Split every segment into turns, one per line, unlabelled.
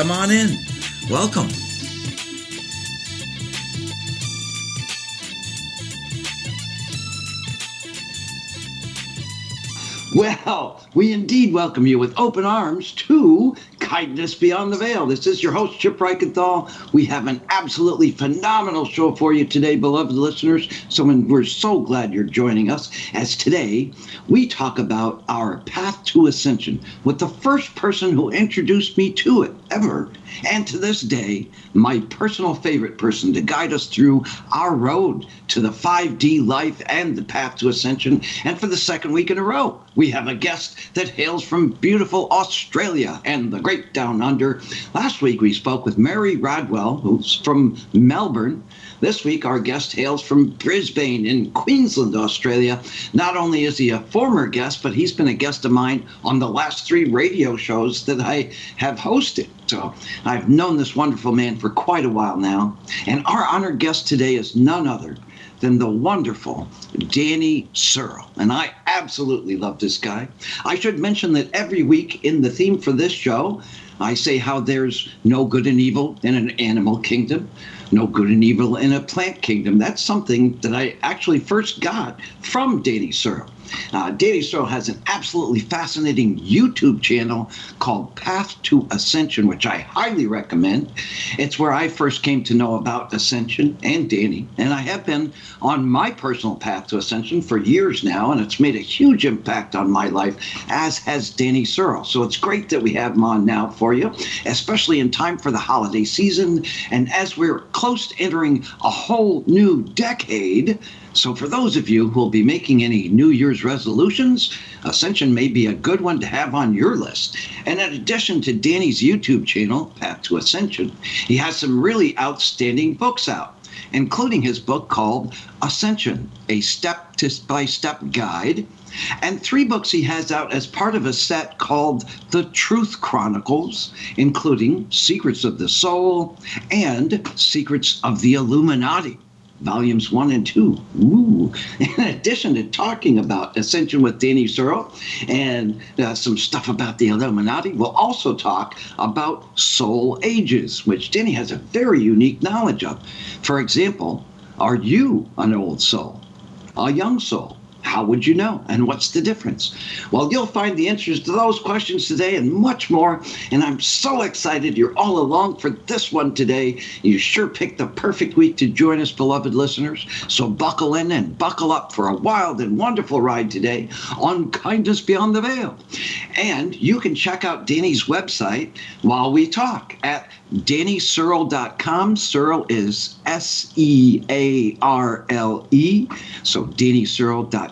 Come on in. Welcome.
Well, we indeed welcome you with open arms to Kindness Beyond the Veil. This is your host, Chip Reichenthal. We have an absolutely phenomenal show for you today, beloved listeners. We're so glad you're joining us, as today we talk about our path to ascension with the first person who introduced me to it ever, and to this day, my personal favorite person to guide us through our road to the 5D life and the path to ascension. And for the second week in a row, we have a guest that hails from beautiful Australia and the great down under. Last week we spoke with Mary Rodwell, who's from Melbourne. This week our guest hails from Brisbane in Queensland, Australia. Not only is he a former guest, but he's been a guest of mine on the last 3 radio shows that I have hosted. So I've known this wonderful man for quite a while now. And our honored guest today is none other than the wonderful Danny Searle. And I absolutely love this guy. I should mention that every week in the theme for this show, I say how there's no good and evil in an animal kingdom, no good and evil in a plant kingdom. That's something that I actually first got from Danny Searle. Danny Searle has an absolutely fascinating YouTube channel called Path to Ascension, which I highly recommend. It's where I first came to know about Ascension and Danny, and I have been on my personal path to Ascension for years now, and it's made a huge impact on my life, as has Danny Searle. So it's great that we have him on now for you, especially in time for the holiday season, and as we're close to entering a whole new decade. So for those of you who will be making any New Year's resolutions, Ascension may be a good one to have on your list. And in addition to Danny's YouTube channel, Path to Ascension, he has some really outstanding books out, including his book called Ascension, a step-by-step guide, and 3 books he has out as part of a set called The Truth Chronicles, including Secrets of the Soul and Secrets of the Illuminati. Volumes 1 and 2. Ooh. In addition to talking about Ascension with Danny Searle and some stuff about the Illuminati, we'll also talk about soul ages, which Danny has a very unique knowledge of. For example, are you an old soul? A young soul? How would you know? And what's the difference? Well, you'll find the answers to those questions today and much more. And I'm so excited you're all along for this one today. You sure picked the perfect week to join us, beloved listeners. So buckle in and buckle up for a wild and wonderful ride today on Kindness Beyond the Veil. And you can check out Danny's website while we talk at DannySearle.com. Searle is S-E-A-R-L-E. So DannySearle.com.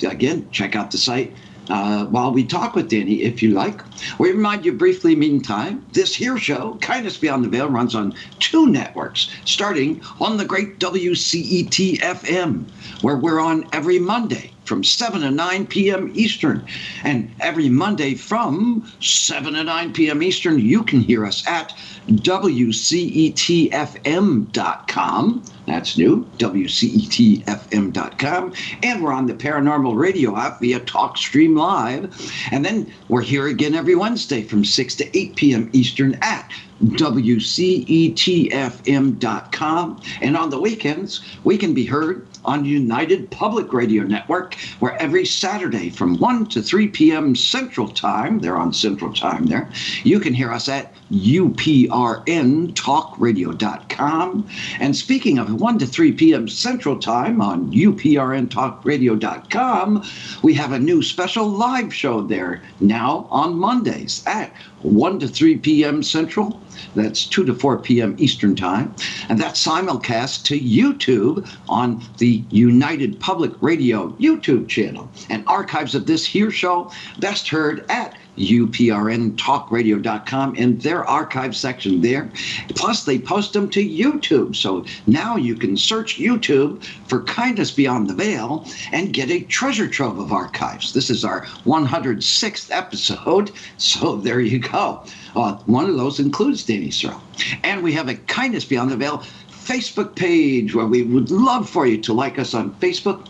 Again, check out the site while we talk with Danny, if you like. We remind you briefly, meantime, this here show, Kindness Beyond the Veil, runs on 2 networks, starting on the great WCET-FM, where we're on every Monday from 7 to 9 p.m. Eastern. And every Monday from 7 to 9 p.m. Eastern, you can hear us at WCETFM.com. That's new, WCETFM.com. And we're on the Paranormal Radio app via TalkStream Live. And then we're here again every Wednesday from 6 to 8 p.m. Eastern at WCETFM.com. And on the weekends, we can be heard on United Public Radio Network, where every Saturday from 1 to 3 p.m. Central Time, they're on Central Time there, you can hear us at uprntalkradio.com. And speaking of 1 to 3 p.m. Central Time on uprntalkradio.com, we have a new special live show there now on Mondays at 1 to 3 p.m. Central. That's 2 to 4 p.m. Eastern Time. And that's simulcast to YouTube on the United Public Radio YouTube channel. And archives of this here show best heard at uprntalkradio.com in their archive section there. Plus, they post them to YouTube. So now you can search YouTube for Kindness Beyond the Veil and get a treasure trove of archives. This is our 106th episode. So there you go. One of those includes Danny Searle. And we have a Kindness Beyond the Veil Facebook page where we would love for you to like us on Facebook.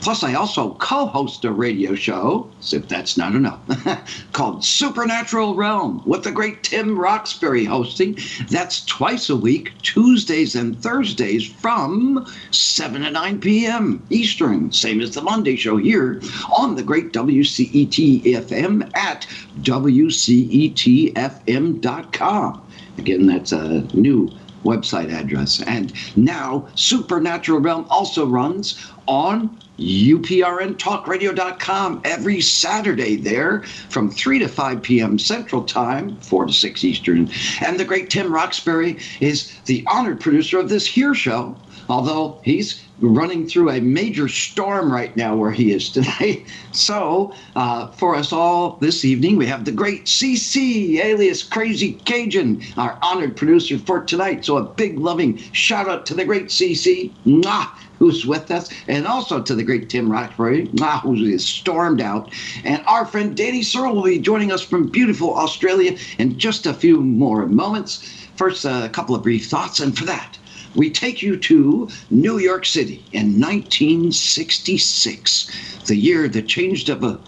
Plus, I also co-host a radio show, as if that's not enough, called Supernatural Realm with the great Tim Roxbury hosting. That's twice a week, Tuesdays and Thursdays from 7 to 9 p.m. Eastern, same as the Monday show here on the great WCET-FM at WCETFM.com. Again, that's a new website address. And now Supernatural Realm also runs on UPRNTalkRadio.com every Saturday there from 3 to 5 p.m. Central Time, 4 to 6 Eastern. And the great Tim Roxbury is the honored producer of this here show, although he's running through a major storm right now where he is today. So for us all this evening, we have the great CC, alias Crazy Cajun, our honored producer for tonight. So a big loving shout out to the great CC, who's with us, and also to the great Tim Roxbury, who is stormed out. And our friend Danny Searle will be joining us from beautiful Australia in just a few more moments. First, a couple of brief thoughts, and for that, we take you to New York City in 1966, the year that changed the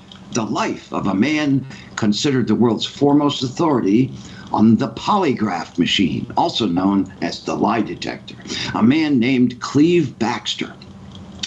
life of a man considered the world's foremost authority on the polygraph machine, also known as the lie detector, a man named Cleve Baxter.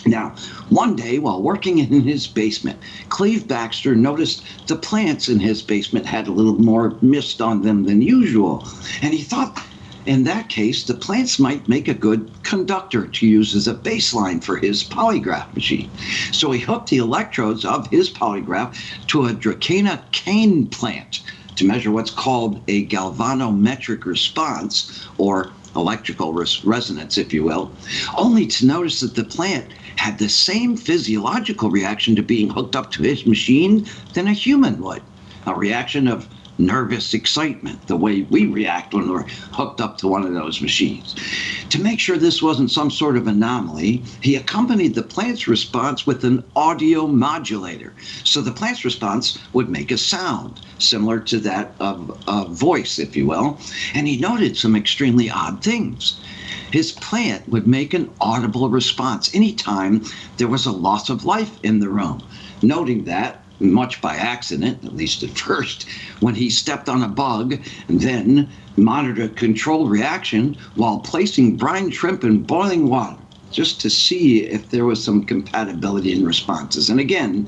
Now, one day while working in his basement, Cleve Baxter noticed the plants in his basement had a little more mist on them than usual, and he thought, in that case, the plants might make a good conductor to use as a baseline for his polygraph machine. So he hooked the electrodes of his polygraph to a Dracaena cane plant to measure what's called a galvanometric response, or electrical resonance, if you will, only to notice that the plant had the same physiological reaction to being hooked up to his machine than a human would, a reaction of nervous excitement, the way we react when we're hooked up to one of those machines. To make sure this wasn't some sort of anomaly, he accompanied the plant's response with an audio modulator. So the plant's response would make a sound similar to that of a voice, if you will. And he noted some extremely odd things. His plant would make an audible response anytime there was a loss of life in the room, noting that, much by accident, at least at first, when he stepped on a bug and then monitored a controlled reaction while placing brine shrimp in boiling water, just to see if there was some compatibility in responses. And again,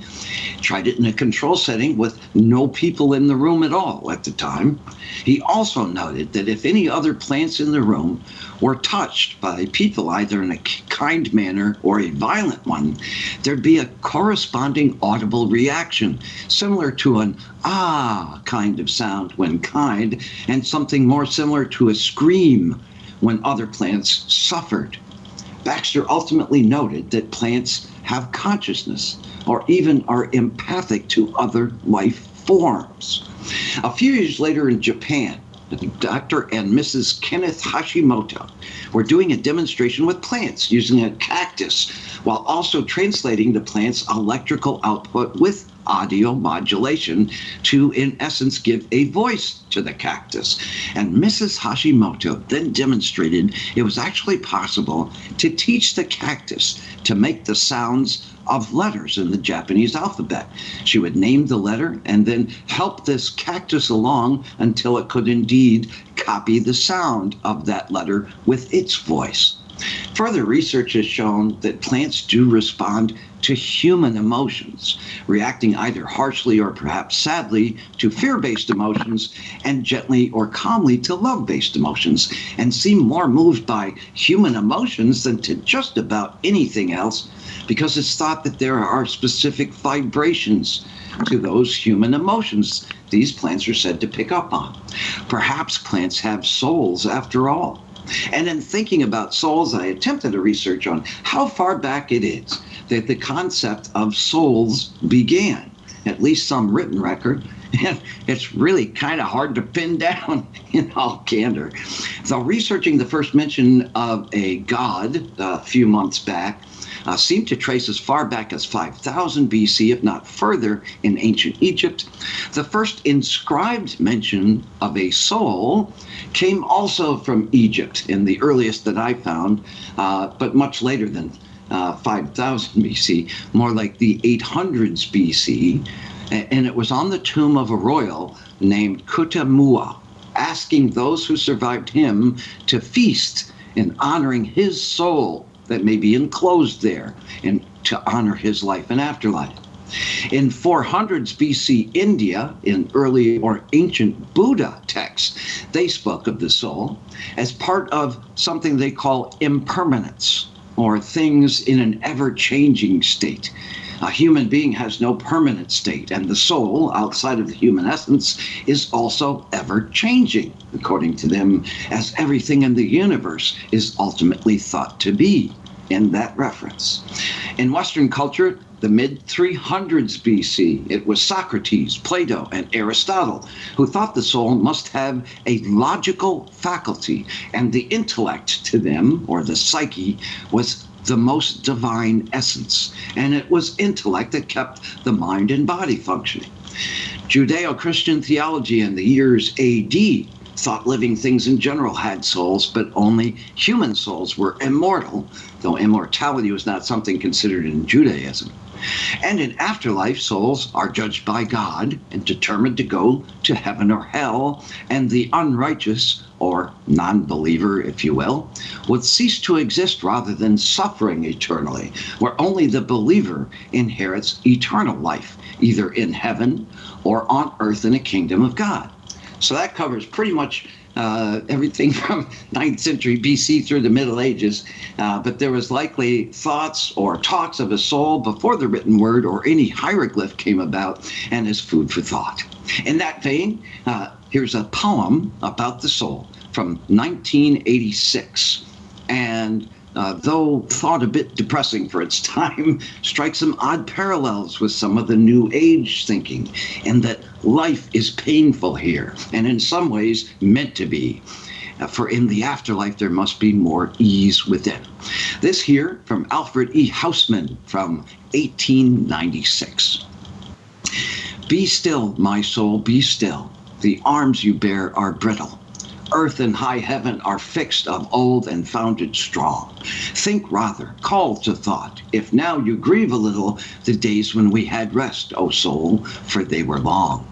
tried it in a control setting with no people in the room at all at the time. He also noted that if any other plants in the room were touched by people, either in a kind manner or a violent one, there'd be a corresponding audible reaction, similar to an ah kind of sound when kind, and something more similar to a scream when other plants suffered. Baxter ultimately noted that plants have consciousness, or even are empathic to other life forms. A few years later in Japan, Dr. and Mrs. Kenneth Hashimoto were doing a demonstration with plants using a cactus, while also translating the plant's electrical output with audio modulation to, in essence, give a voice to the cactus. And Mrs. Hashimoto then demonstrated it was actually possible to teach the cactus to make the sounds of letters in the Japanese alphabet. She would name the letter and then help this cactus along until it could indeed copy the sound of that letter with its voice. Further research has shown that plants do respond to human emotions, reacting either harshly or perhaps sadly to fear-based emotions, and gently or calmly to love-based emotions, and seem more moved by human emotions than to just about anything else, because it's thought that there are specific vibrations to those human emotions these plants are said to pick up on. Perhaps plants have souls after all. And in thinking about souls, I attempted to research on how far back it is that the concept of souls began, at least some written record. And it's really kind of hard to pin down in all candor. So researching the first mention of a god a few months back, seem to trace as far back as 5000 BC, if not further, in ancient Egypt. The first inscribed mention of a soul came also from Egypt, in the earliest that I found, but much later than 5000 BC, more like the 800s BC. And it was on the tomb of a royal named Kutamua, asking those who survived him to feast in honoring his soul that may be enclosed there, and to honor his life and afterlife. In 400s BC India, in early or ancient Buddha texts, they spoke of the soul as part of something they call impermanence, or things in an ever-changing state. A human being has no permanent state, and the soul, outside of the human essence, is also ever-changing, according to them, as everything in the universe is ultimately thought to be, in that reference. In Western culture, the mid-300s BC, it was Socrates, Plato, and Aristotle who thought the soul must have a logical faculty, and the intellect to them, or the psyche, was the most divine essence, and it was intellect that kept the mind and body functioning. Judeo-Christian theology in the years AD thought living things in general had souls, but only human souls were immortal, though immortality was not something considered in Judaism. And in afterlife, souls are judged by God and determined to go to heaven or hell, and the unrighteous, or non-believer, if you will, would cease to exist rather than suffering eternally, where only the believer inherits eternal life, either in heaven or on earth in a kingdom of God. So that covers pretty much everything from 9th century BC through the Middle Ages, but there was likely thoughts or talks of a soul before the written word or any hieroglyph came about, and is food for thought. In that vein, here's a poem about the soul from 1986, and though thought a bit depressing for its time, strikes some odd parallels with some of the New Age thinking, and that life is painful here, and in some ways meant to be. For in the afterlife there must be more ease within. This here from Alfred E. Hausman from 1896. Be still, my soul, be still. The arms you bear are brittle. Earth and high heaven are fixed of old and founded strong. Think rather, call to thought, if now you grieve a little, the days when we had rest, O soul, for they were long.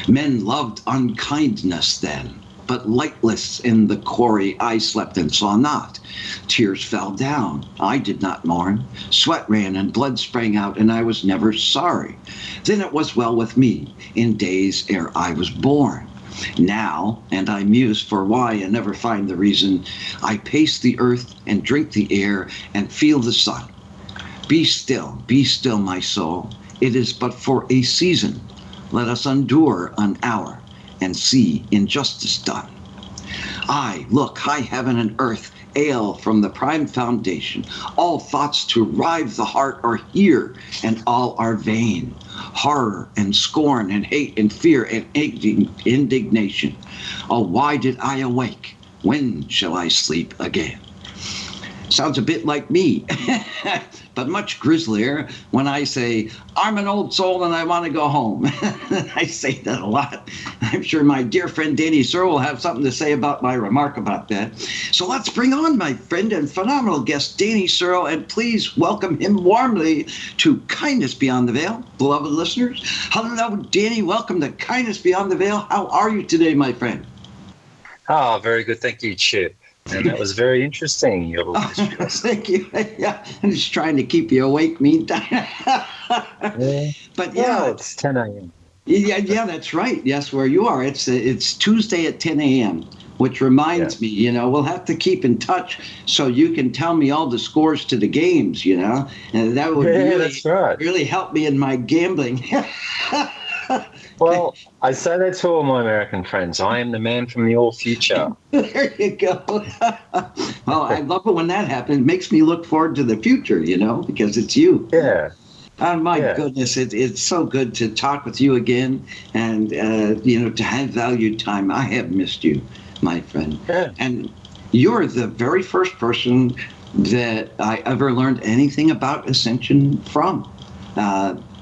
Men loved unkindness then, but lightless in the quarry I slept and saw not. Tears fell down, I did not mourn. Sweat ran and blood sprang out, and I was never sorry. Then it was well with me in days ere I was born. Now, and I muse for why and never find the reason, I pace the earth and drink the air and feel the sun. Be still, my soul. It is but for a season. Let us endure an hour and see injustice done. I, look, high heaven and earth, ail from the prime foundation. All thoughts to rive the heart are here, and all are vain. Horror and scorn and hate and fear and indignation. Oh, why did I awake? When shall I sleep again? Sounds a bit like me, but much grislier when I say, I'm an old soul and I want to go home. I say that a lot. I'm sure my dear friend Danny Searle will have something to say about my remark about that. So let's bring on my friend and phenomenal guest, Danny Searle, and please welcome him warmly to Kindness Beyond the Veil. Beloved listeners, hello, Danny. Welcome to Kindness Beyond the Veil. How are you today, my friend?
Oh, very good. Thank you, Chip. And that was very interesting, your little history lesson.
Thank you. Yeah, I'm just trying to keep you awake meantime.
Yeah.
But yeah,
well, it's 10 a.m.
Yeah, that's right. Yes, where you are. It's Tuesday at 10 a.m., which reminds me, we'll have to keep in touch so you can tell me all the scores to the games, and that would
that's right.
really help me in my gambling.
Well, I say that to all my American friends. I am the man from the all future.
There you go. Well, I love it when that happens. It makes me look forward to the future, because it's you.
Yeah.
Oh, my goodness. It's so good to talk with you again and, to have valued time. I have missed you, my friend.
Yeah.
And you're the very first person that I ever learned anything about Ascension from.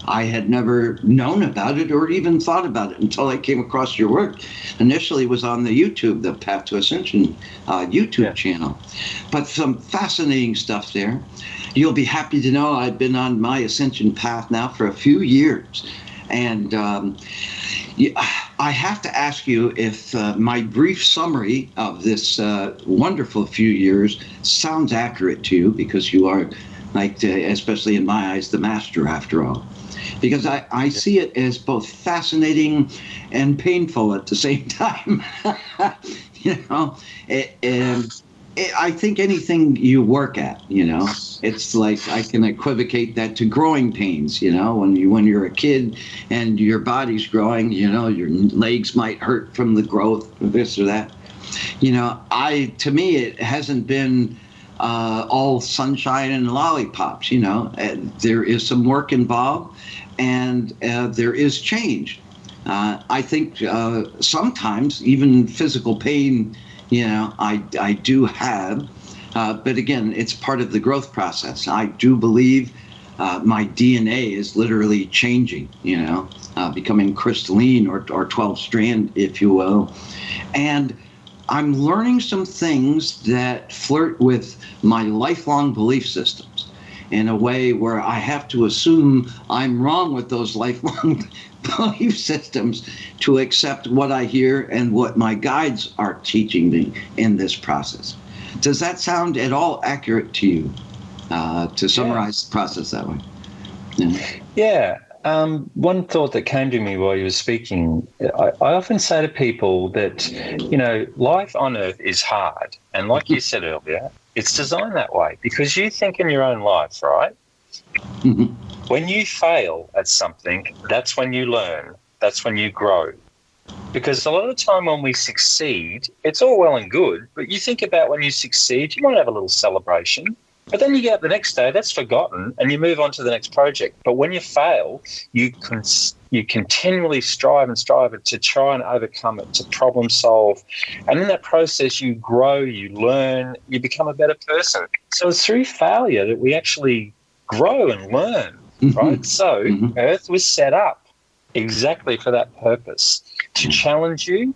I had never known about it or even thought about it until I came across your work. Initially, it was on the YouTube, the Path to Ascension YouTube channel. But some fascinating stuff there. You'll be happy to know I've been on my Ascension path now for a few years. And I have to ask you if my brief summary of this wonderful few years sounds accurate to you, because you are, like, especially in my eyes, the master after all. Because I see it as both fascinating and painful at the same time. I think anything you work at, it's like I can equivocate that to growing pains. When you're a kid and your body's growing, your legs might hurt from the growth of this or that. To me, it hasn't been all sunshine and lollipops. There is some work involved, and there is change. I think sometimes even physical pain, I do have, but again, it's part of the growth process. I do believe my DNA is literally changing, becoming crystalline or 12 strand, if you will. And I'm learning some things that flirt with my lifelong belief systems in a way where I have to assume I'm wrong with those lifelong belief systems to accept what I hear and what my guides are teaching me in this process. Does that sound at all accurate to you, to summarize the process that way?
Yeah. One thought that came to me while you were speaking, I often say to people that, life on Earth is hard. And like you said earlier, it's designed that way because you think in your own life, right?
Mm-hmm.
When you fail at something, that's when you learn. That's when you grow. Because a lot of the time when we succeed, it's all well and good, but you think about when you succeed, you might have a little celebration. But then you get up the next day, that's forgotten, and you move on to the next project. But when you fail, you continually strive to try and overcome it, to problem solve. And in that process, you grow, you learn, you become a better person. So it's through failure that we actually grow and learn, right? So Earth was set up exactly for that purpose, to challenge you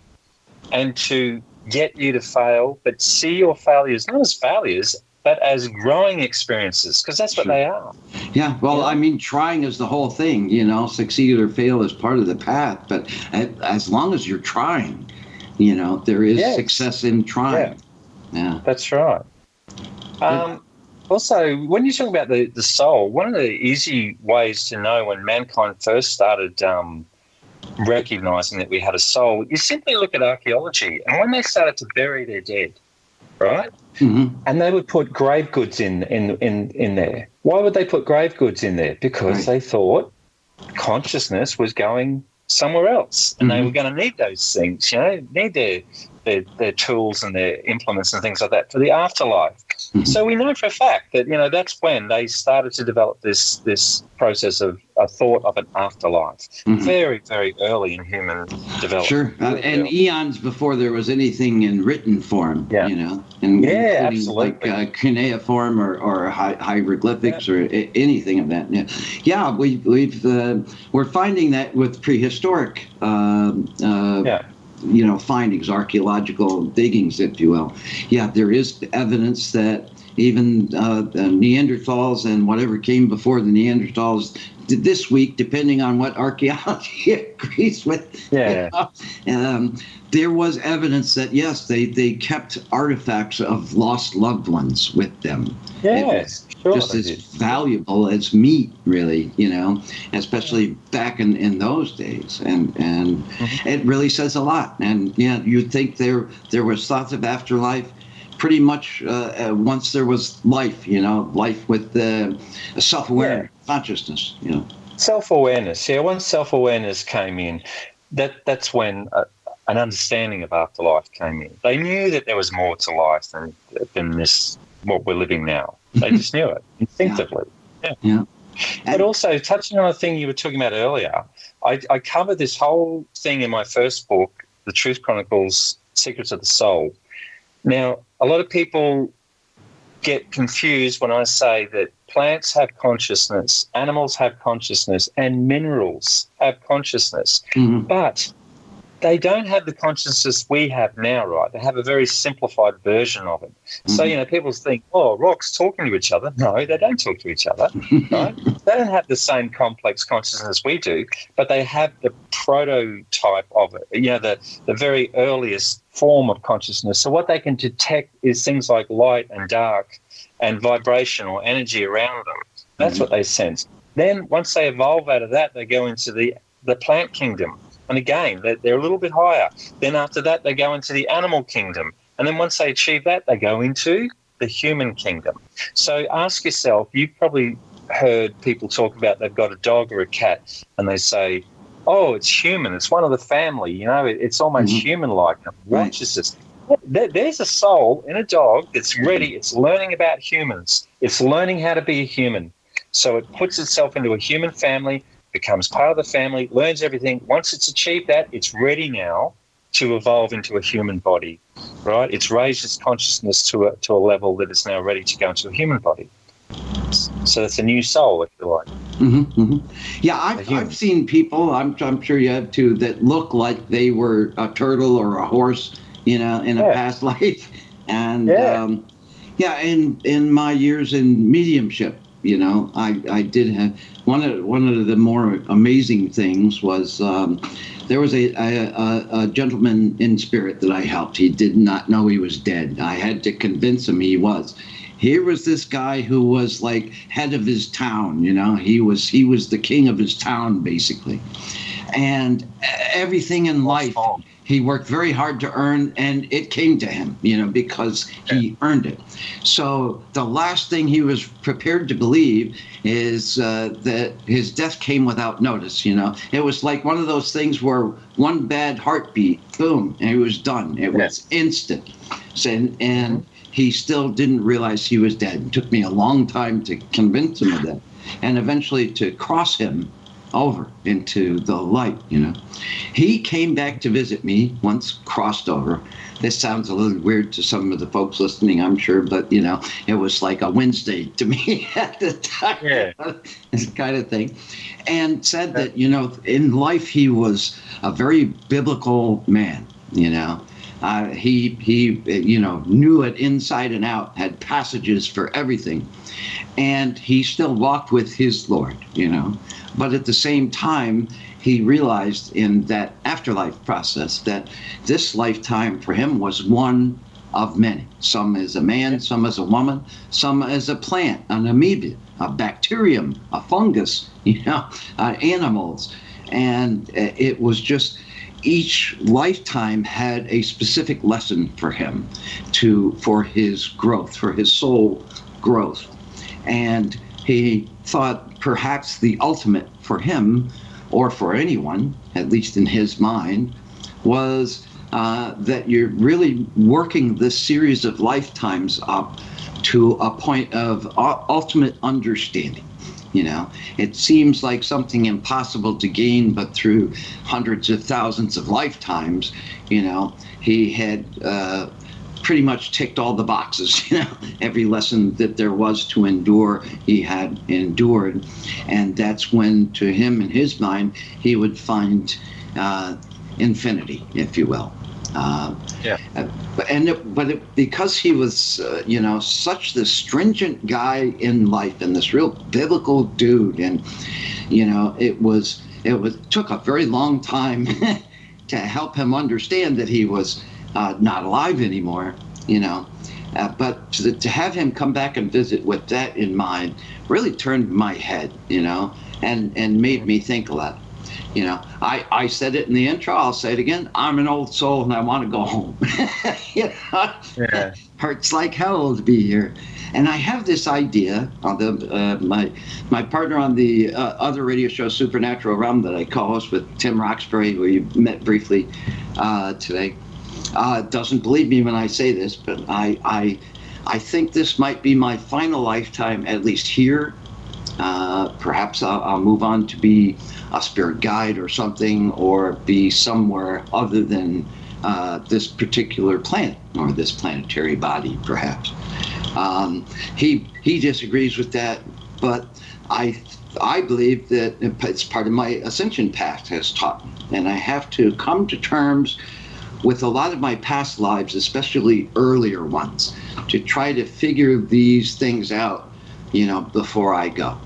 and to get you to fail, but see your failures not as failures, but as growing experiences, because that's what they are.
Yeah, well, I mean, trying is the whole thing, succeed or fail is part of the path, but as long as you're trying, there is success in trying. Yeah.
That's right. Also, when you're talking about the soul, one of the easy ways to know when mankind first started recognizing that we had a soul, you simply look at archaeology, and when they started to bury their dead, right?
Mm-hmm.
And they would put grave goods in there. Why would they put grave goods in there? Because they thought consciousness was going somewhere else, and they were going to need those things, need their tools and their implements and things like that for the afterlife. So we know for a fact that, that's when they started to develop this process of a thought of an afterlife. Very, very early in human development.
Sure. And eons before there was anything in written form, including
absolutely.
Like cuneiform or hieroglyphics or anything of that. Yeah, we're finding that with prehistoric findings, archaeological diggings, if you will. Yeah, there is evidence that even the Neanderthals and whatever came before the Neanderthals this week, depending on what archaeology agrees with, there was evidence that, yes, they kept artifacts of lost loved ones with them.
Yes.
Just as valuable as meat, really, especially back in those days, and it really says a lot. And you'd think there was thoughts of afterlife, pretty much once there was life, life with self-aware consciousness,
Self-awareness, once self-awareness came in, that's when an understanding of afterlife came in. They knew that there was more to life than this, what we're living now. They just knew it instinctively. But also, touching on a thing you were talking about earlier, I covered this whole thing in my first book, The Truth Chronicles, Secrets of the Soul. Now, a lot of people get confused when I say that plants have consciousness, animals have consciousness, and minerals have consciousness. But they don't have the consciousness we have now, right? They have a very simplified version of it. So, people think, oh, rocks talking to each other. No, they don't talk to each other, right? They don't have the same complex consciousness we do, but they have the prototype of it, the very earliest form of consciousness. So what they can detect is things like light and dark and vibration or energy around them. That's what they sense. Then once they evolve out of that, they go into the plant kingdom. And again, they're a little bit higher. Then after that, they go into the animal kingdom. And then once they achieve that, they go into the human kingdom. So ask yourself, you've probably heard people talk about they've got a dog or a cat, and they say, oh, it's human. It's one of the family. It's almost human-like. Watch this. There's a soul in a dog that's ready. It's learning about humans. It's learning how to be a human. So it puts itself into a human family, becomes part of the family, learns everything. Once it's achieved that, it's ready now to evolve into a human body, right? It's raised its consciousness to a level that it's now ready to go into a human body. So it's a new soul, if you like.
Yeah, I've seen people, I'm sure you have too, that look like they were a turtle or a horse, in a past life. And in my years in mediumship, I did have one of the more amazing things was there was a gentleman in spirit that I helped. He did not know he was dead. I had to convince him he was. Here was this guy who was like head of his town. He was the king of his town basically, and everything in life. He worked very hard to earn, and it came to him, because he earned it. So the last thing he was prepared to believe is that his death came without notice, It was like one of those things where one bad heartbeat, boom, and he was done. It was instant. And he still didn't realize he was dead. It took me a long time to convince him of that, and eventually to cross him over into the light. He came back to visit me once, crossed over. This sounds a little weird to some of the folks listening, I'm sure, but it was like a Wednesday to me at the time, this kind of thing, and said that in life he was a very biblical man. He knew it inside and out, had passages for everything, and he still walked with his Lord. But at the same time, he realized in that afterlife process that this lifetime for him was one of many. Some as a man, some as a woman, some as a plant, an amoeba, a bacterium, a fungus, animals. And it was just each lifetime had a specific lesson for him for his growth, for his soul growth. And he thought perhaps the ultimate for him, or for anyone, at least in his mind, was that you're really working this series of lifetimes up to a point of ultimate understanding. It seems like something impossible to gain, but through hundreds of thousands of lifetimes, he had pretty much ticked all the boxes. Every lesson that there was to endure, he had endured. And that's when, to him, in his mind, he would find infinity, if you will. Because he was, such this stringent guy in life and this real biblical dude, and it took a very long time to help him understand that he was not alive anymore, but to have him come back and visit with that in mind really turned my head, and made me think a lot. I said it in the intro, I'll say it again. I'm an old soul and I want to go home. Hurts like hell to be here. And I have this idea, my partner on the other radio show, Supernatural Realm, that I co-host with Tim Roxbury, who you met briefly today, doesn't believe me when I say this, but I think this might be my final lifetime, at least here. Perhaps I'll move on to be a spirit guide or something, or be somewhere other than this particular planet or this planetary body, perhaps. He disagrees with that, but I believe that it's part of my ascension path has taught me, and I have to come to terms with a lot of my past lives, especially earlier ones, to try to figure these things out, before I go.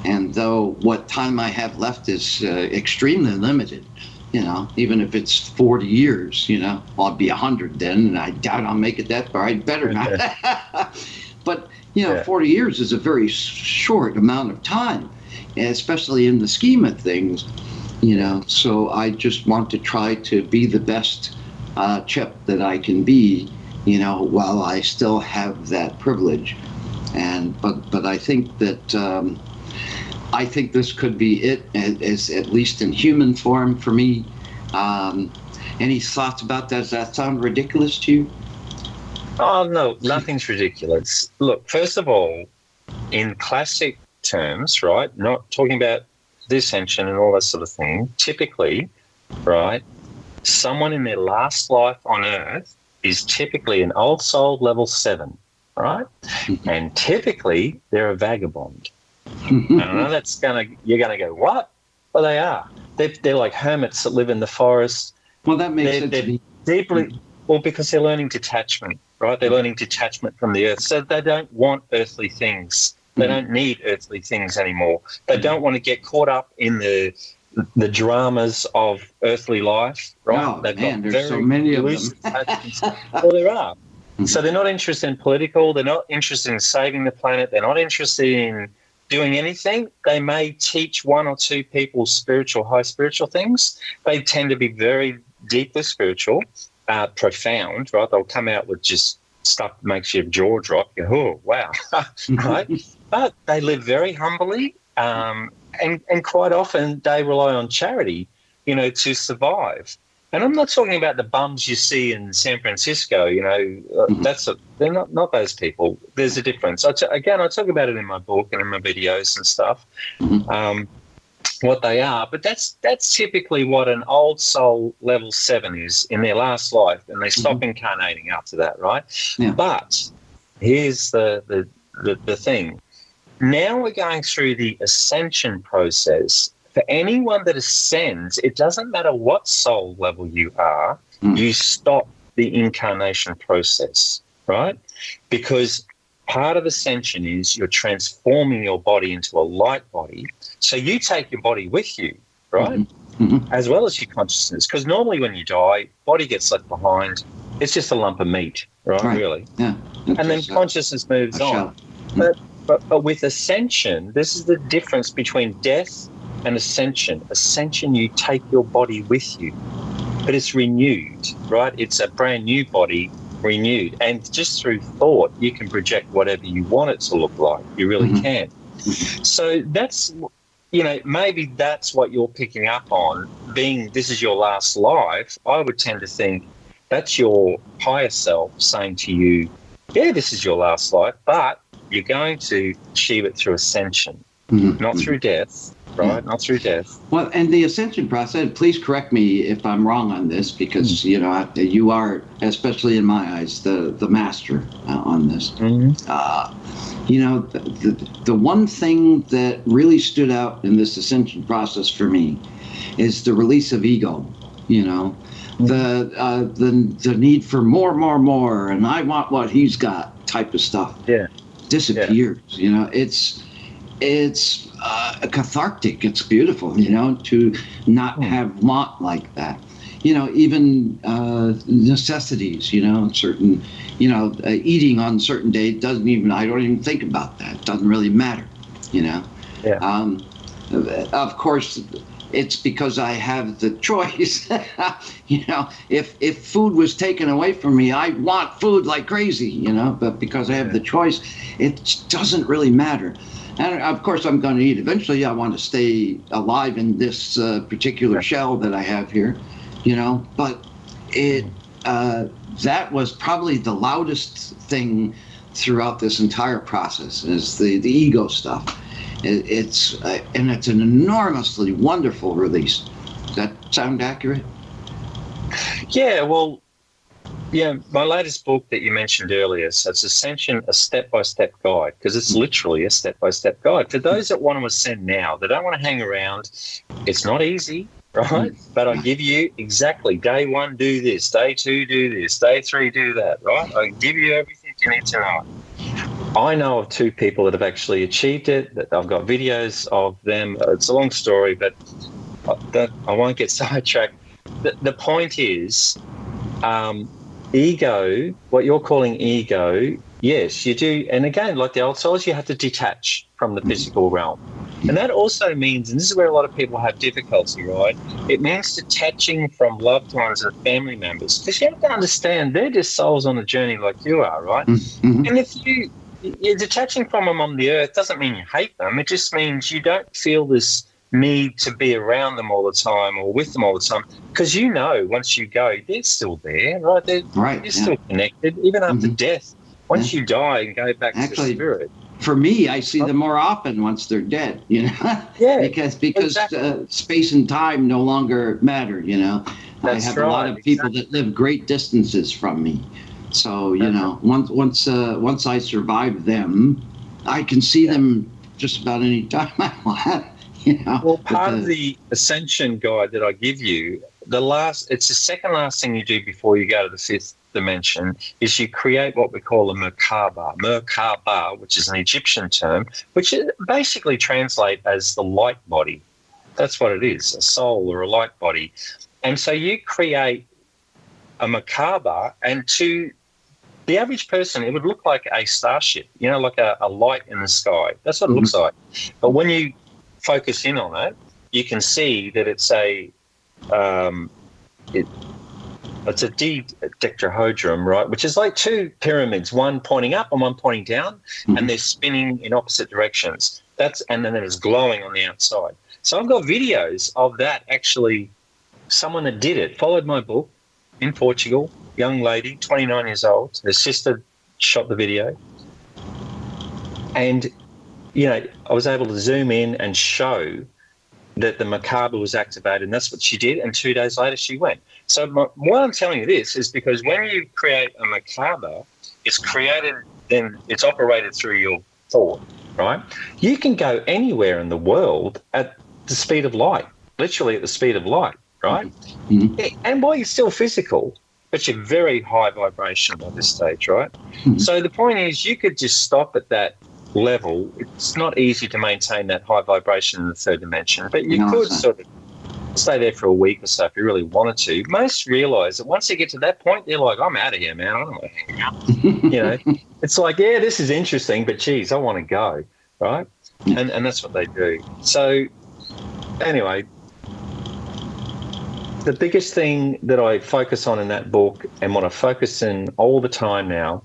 And though what time I have left is extremely limited, even if it's 40 years, I'll be 100 then, and I doubt I'll make it that far. I'd better not. But, 40 years is a very short amount of time, especially in the scheme of things, so I just want to try to be the best Chip that I can be, while I still have that privilege. But I think that I think this could be it, as at least in human form for me. Any thoughts about that? Does that sound ridiculous to you?
Oh, no, nothing's ridiculous. Look, first of all, in classic terms, right, not talking about the ascension and all that sort of thing, typically, right, someone in their last life on Earth is typically an old soul level 7, right? And typically they're a vagabond. I know you're gonna go, what? Well, they are. They're like hermits that live in the forest.
Well, that makes sense to me.
Deeply, well, because they're learning detachment, right? They're learning detachment from the earth. So they don't want earthly things. They don't need earthly things anymore. They don't want to get caught up in the dramas of earthly life, right?
Oh, man, there's so many of them.
Well, there are. So they're not interested in political. They're not interested in saving the planet. They're not interested in doing anything. They may teach one or two people high spiritual things. They tend to be very deeply spiritual, profound, right? They'll come out with just stuff that makes your jaw drop. You go, oh, wow, right? But they live very humbly, and quite often they rely on charity, to survive. And I'm not talking about the bums you see in San Francisco, they're not those people. There's a difference. I talk about it in my book and in my videos and stuff, what they are. But that's typically what an old soul level 7 is in their last life, and they stop incarnating after that, right?
Yeah.
But here's the thing. Now we're going through the ascension process. For anyone that ascends, it doesn't matter what soul level you are, you stop the incarnation process, right? Because part of ascension is you're transforming your body into a light body. So you take your body with you, right? As well as your consciousness. Because normally when you die, body gets left behind. It's just a lump of meat, right? Really.
Yeah.
And then consciousness moves on. But with ascension, this is the difference between death and ascension. Ascension, you take your body with you, but it's renewed, right? It's a brand new body, renewed. And just through thought, you can project whatever you want it to look like. You really can. So that's, maybe that's what you're picking up on, being this is your last life. I would tend to think that's your higher self saying to you, yeah, this is your last life, but you're going to achieve it through ascension, not through death. Right, not through death.
Well, and the ascension process, please correct me if I'm wrong on this, because, you are, especially in my eyes, the master on this. The one thing that really stood out in this ascension process for me is the release of ego, the need for more, and I want what he's got type of stuff. Disappears. It's cathartic. It's beautiful, to not have want like that. Even necessities, certain, eating on certain days I don't even think about that. It doesn't really matter, Of course, it's because I have the choice. If food was taken away from me, I want food like crazy, but because I have the choice, it doesn't really matter. And of course, I'm going to eat. Eventually, I want to stay alive in this particular shell that I have here, But that was probably the loudest thing throughout this entire process is the ego stuff. It's an enormously wonderful release. Does that sound accurate?
Yeah. Well, Yeah, my latest book that you mentioned earlier, so it's Ascension, a step-by-step guide, because it's literally a step-by-step guide. For those that want to ascend now, they don't want to hang around, it's not easy, right? But I give you exactly day 1, do this, day 2, do this, day 3, do that, right? I give you everything you need to know. I know of 2 people that have actually achieved it, that I've got videos of them. It's a long story, but I won't get sidetracked. The point is, ego, what you're calling ego, yes, you do. And again, like the old souls, you have to detach from the physical realm. And that also means, and this is where a lot of people have difficulty, right? It means detaching from loved ones and family members. Because you have to understand, they're just souls on a journey like you are, right?
Mm-hmm.
And if you're detaching from them on the earth, doesn't mean you hate them. It just means you don't feel this need to be around them all the time or with them all the time, because you know once you go, they're still there, right? You're still connected, even after death. Once you die and go back to the spirit.
For me, I see them more often once they're dead, you know, because exactly. Space and time no longer matter, you know.
That's
I have a lot of people that live great distances from me. So, you know, once I survive them, I can see them just about any time I want. You know,
well, part of the Ascension guide that I give you, it's the second last thing you do before you go to the 5th dimension, is you create what we call a Merkaba. Merkaba, which is an Egyptian term, which basically translates as the light body. That's what it is, a soul or a light body. And so you create a Merkaba, and to the average person, it would look like a starship, you know, like a light in the sky. That's what it looks like. But when you focus in on it, you can see that it's a dodecahedron, right? Which is like 2 pyramids, one pointing up and one pointing down, and they're spinning in opposite directions. And then it's glowing on the outside. So I've got videos of that. Actually, someone that did it followed my book in Portugal. Young lady, 29 years old. Her sister shot the video, and you know, I was able to zoom in and show that the Merkaba was activated, and that's what she did. And 2 days later, she went. So why I'm telling you this is because when you create a Merkaba, it's created, then it's operated through your thought, right? You can go anywhere in the world at the speed of light, literally at the speed of light, right? And while you're still physical, but you're very high vibration by this stage, right? So the point is, you could just stop at that level. It's not easy to maintain that high vibration in the 3rd dimension, but you could sort of stay there for a week or so if you really wanted to. Most realize that once they get to that point, they're like, I'm out of here, man. I don't want to hang out. You know, it's like, yeah, this is interesting, but geez, I want to go, right? And that's what they do. So anyway, the biggest thing that I focus on in that book, and what I focus in all the time now,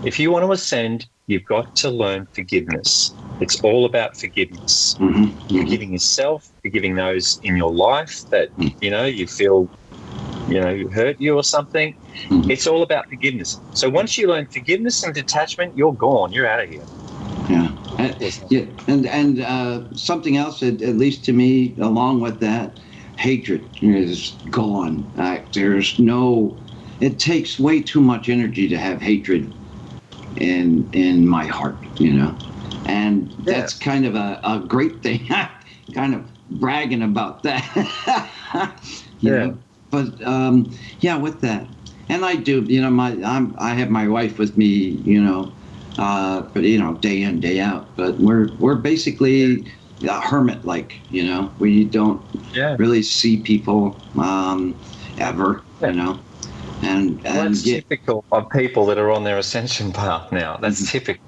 if you want to ascend, you've got to learn forgiveness. It's all about forgiveness. Forgiving yourself, forgiving those in your life that, you know, you feel, you know, hurt you or something. It's all about forgiveness. So once you learn forgiveness and detachment, you're gone. You're out of here.
And something else, at least to me, along with that, hatred is gone. It takes way too much energy to have hatred in my heart, you know, and that's kind of a great thing. Kind of bragging about that, you know. But with that, and I do, you know, I have my wife with me, you know, but you know, day in, day out. But we're basically a hermit, like, you know, we don't really see people ever, you know. And
that's typical of people that are on their ascension path now. That's typical.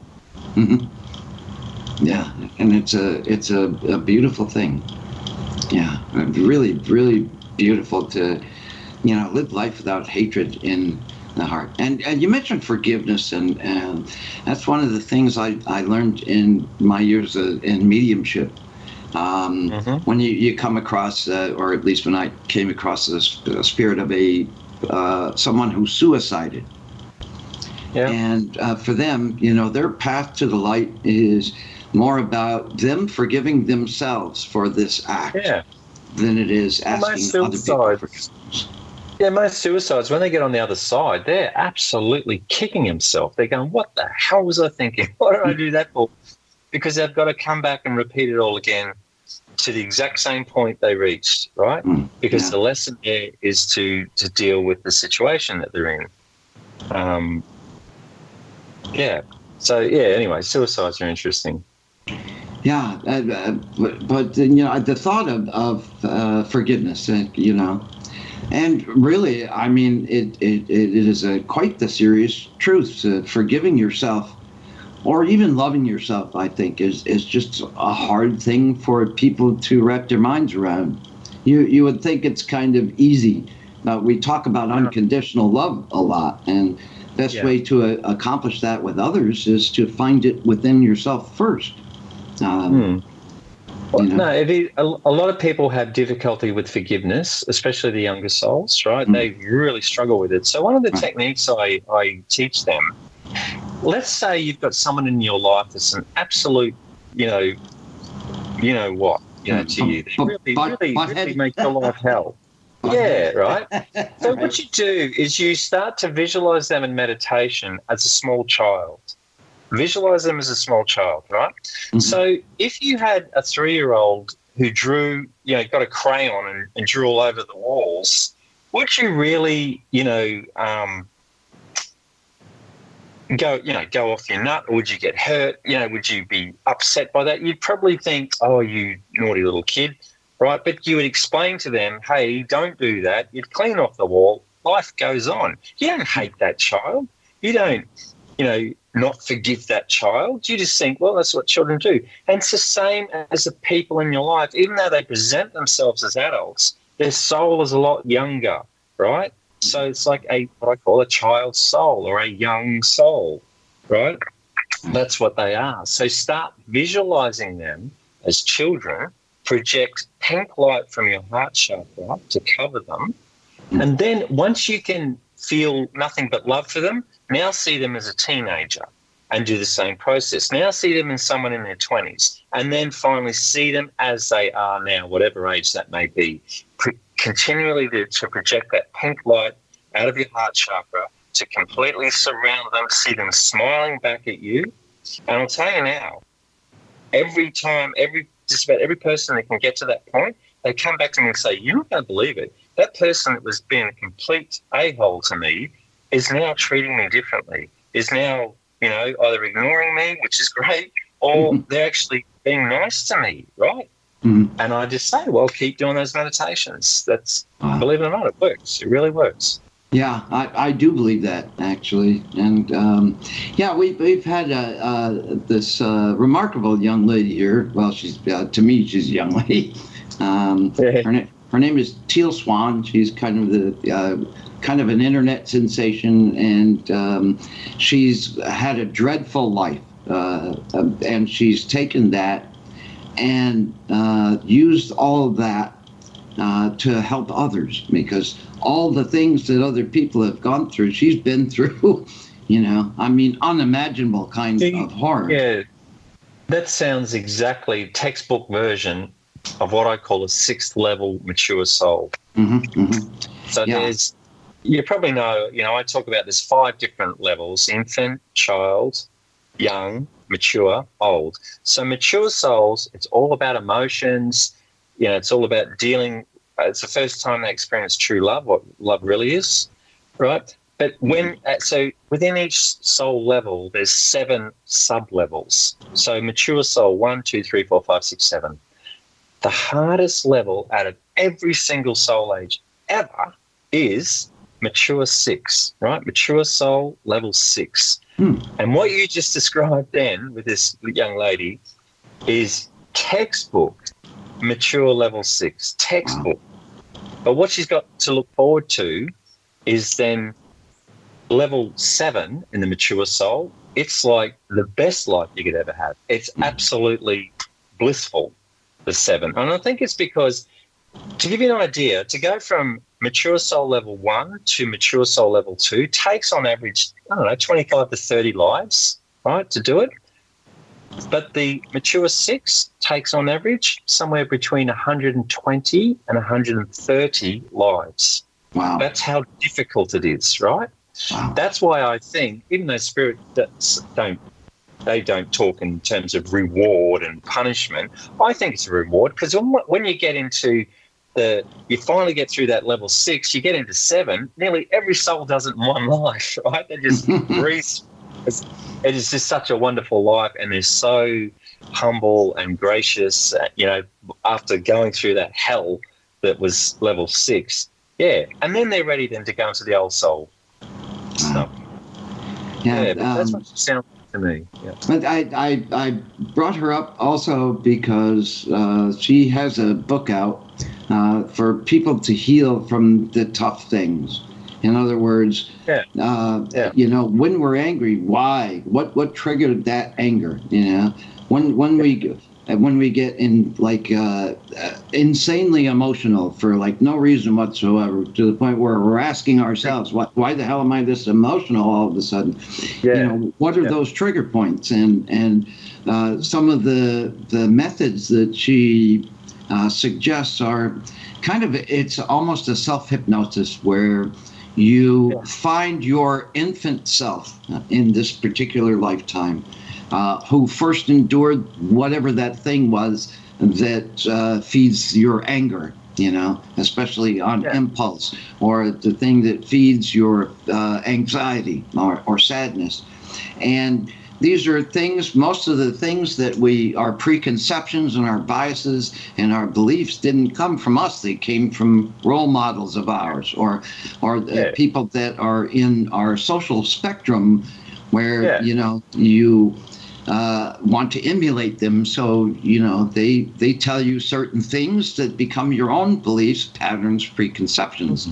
Yeah, and it's a beautiful thing. Yeah, really, really beautiful to, you know, live life without hatred in the heart. And you mentioned forgiveness, and that's one of the things I learned in my years in mediumship. When you come across, or at least when I came across the spirit of someone who suicided. And for them, you know, their path to the light is more about them forgiving themselves for this act than it is asking other people for forgiveness.
Yeah, most suicides, when they get on the other side, they're absolutely kicking themselves. They're going, what the hell was I thinking? Why did I do that for? Because they've got to come back and repeat it all again to the exact same point they reached, right? Because the lesson there is to deal with the situation that they're in. Anyway, suicides are interesting.
Yeah, but the thought of forgiveness, and really, I mean, it is quite the serious truth. Forgiving yourself, or even loving yourself, I think, is just a hard thing for people to wrap their minds around. You would think it's kind of easy. We talk about unconditional love a lot, and best way to accomplish that with others is to find it within yourself first.
A lot of people have difficulty with forgiveness, especially the younger souls, right? They really struggle with it. So one of the techniques I teach them, let's say you've got someone in your life that's an absolute, to you. They really make your life hell. Yeah, right? So what you do is you start to visualize them in meditation as a small child. Visualize them as a small child, right? So if you had a 3-year-old who drew, got a crayon and drew all over the walls, would you really, go off your nut, or would you get hurt? Would you be upset by that? You'd probably think, oh, you naughty little kid, right? But you would explain to them, hey, don't do that. You'd clean off the wall. Life goes on. You don't hate that child. You don't, not forgive that child. You just think, well, that's what children do. And it's the same as the people in your life. Even though they present themselves as adults, their soul is a lot younger, right? So it's like what I call a child's soul or a young soul, right? That's what they are. So start visualizing them as children, project pink light from your heart chakra to cover them. And then once you can feel nothing but love for them, now see them as a teenager and do the same process. Now see them as someone in their 20s, and then finally see them as they are now, whatever age that may be. Continually to project that pink light out of your heart chakra to completely surround them, see them smiling back at you. And I'll tell you now, just about every person that can get to that point, they come back to me and say, you're not going to believe it. That person that was being a complete a-hole to me is now treating me differently, is now, either ignoring me, which is great, or they're actually being nice to me, right? And I just say, well, keep doing those meditations. That's, believe it or not, it works. It really works.
Yeah, I do believe that, actually. And, we've had this remarkable young lady here. Well, she's to me, she's a young lady. Her name is Teal Swan. She's kind of an internet sensation, and she's had a dreadful life. And she's taken that and used all of that to help others, because all the things that other people have gone through, she's been through, unimaginable kind of horror.
Yeah, that sounds exactly textbook version of what I call a 6th level mature soul. So there's, you probably know, I talk about there's 5 different levels: infant, child, young, mature, old. So mature souls, it's all about emotions. It's all about dealing. It's the first time they experience true love, what love really is, right? But within each soul level, there's 7 sub-levels. So mature soul, 1, 2, 3, 4, 5, 6, 7. The hardest level out of every single soul age ever is mature 6, right? Mature soul, level 6. And what you just described then with this young lady is textbook mature level 6, textbook. But what she's got to look forward to is then level 7 in the mature soul. It's like the best life you could ever have. It's absolutely blissful, the 7. And I think it's because, to give you an idea, to go from mature soul level 1 to mature soul level 2 takes on average, 25 to 30 lives, right, to do it. But the mature 6 takes on average somewhere between 120 and 130 lives.
Wow.
That's how difficult it is, right?
Wow.
That's why I think, even though spirit don't talk in terms of reward and punishment, I think it's a reward, because when you get into you finally get through that level 6, you get into 7, nearly every soul does it in one life, right? They just breathe. It is just such a wonderful life, and they're so humble and gracious, after going through that hell that was level 6. Yeah, and then they're ready then to go into the old soul stuff. Yeah, but that's what it sounds like to me. Yeah.
But I brought her up also because she has a book out for people to heal from the tough things. In other words, when we're angry, why? What triggered that anger? When we get in insanely emotional for no reason whatsoever, to the point where we're asking ourselves, why the hell am I this emotional all of a sudden? What are those trigger points? And some of the methods that she suggests are it's almost a self-hypnosis where you find your infant self in this particular lifetime, who first endured whatever that thing was that feeds your anger, especially on impulse, or the thing that feeds your anxiety or sadness. And these are things, most of the things that our preconceptions and our biases and our beliefs didn't come from us. They came from role models of ours, or people that are in our social spectrum where, you want to emulate them. So, they tell you certain things that become your own beliefs, patterns, preconceptions.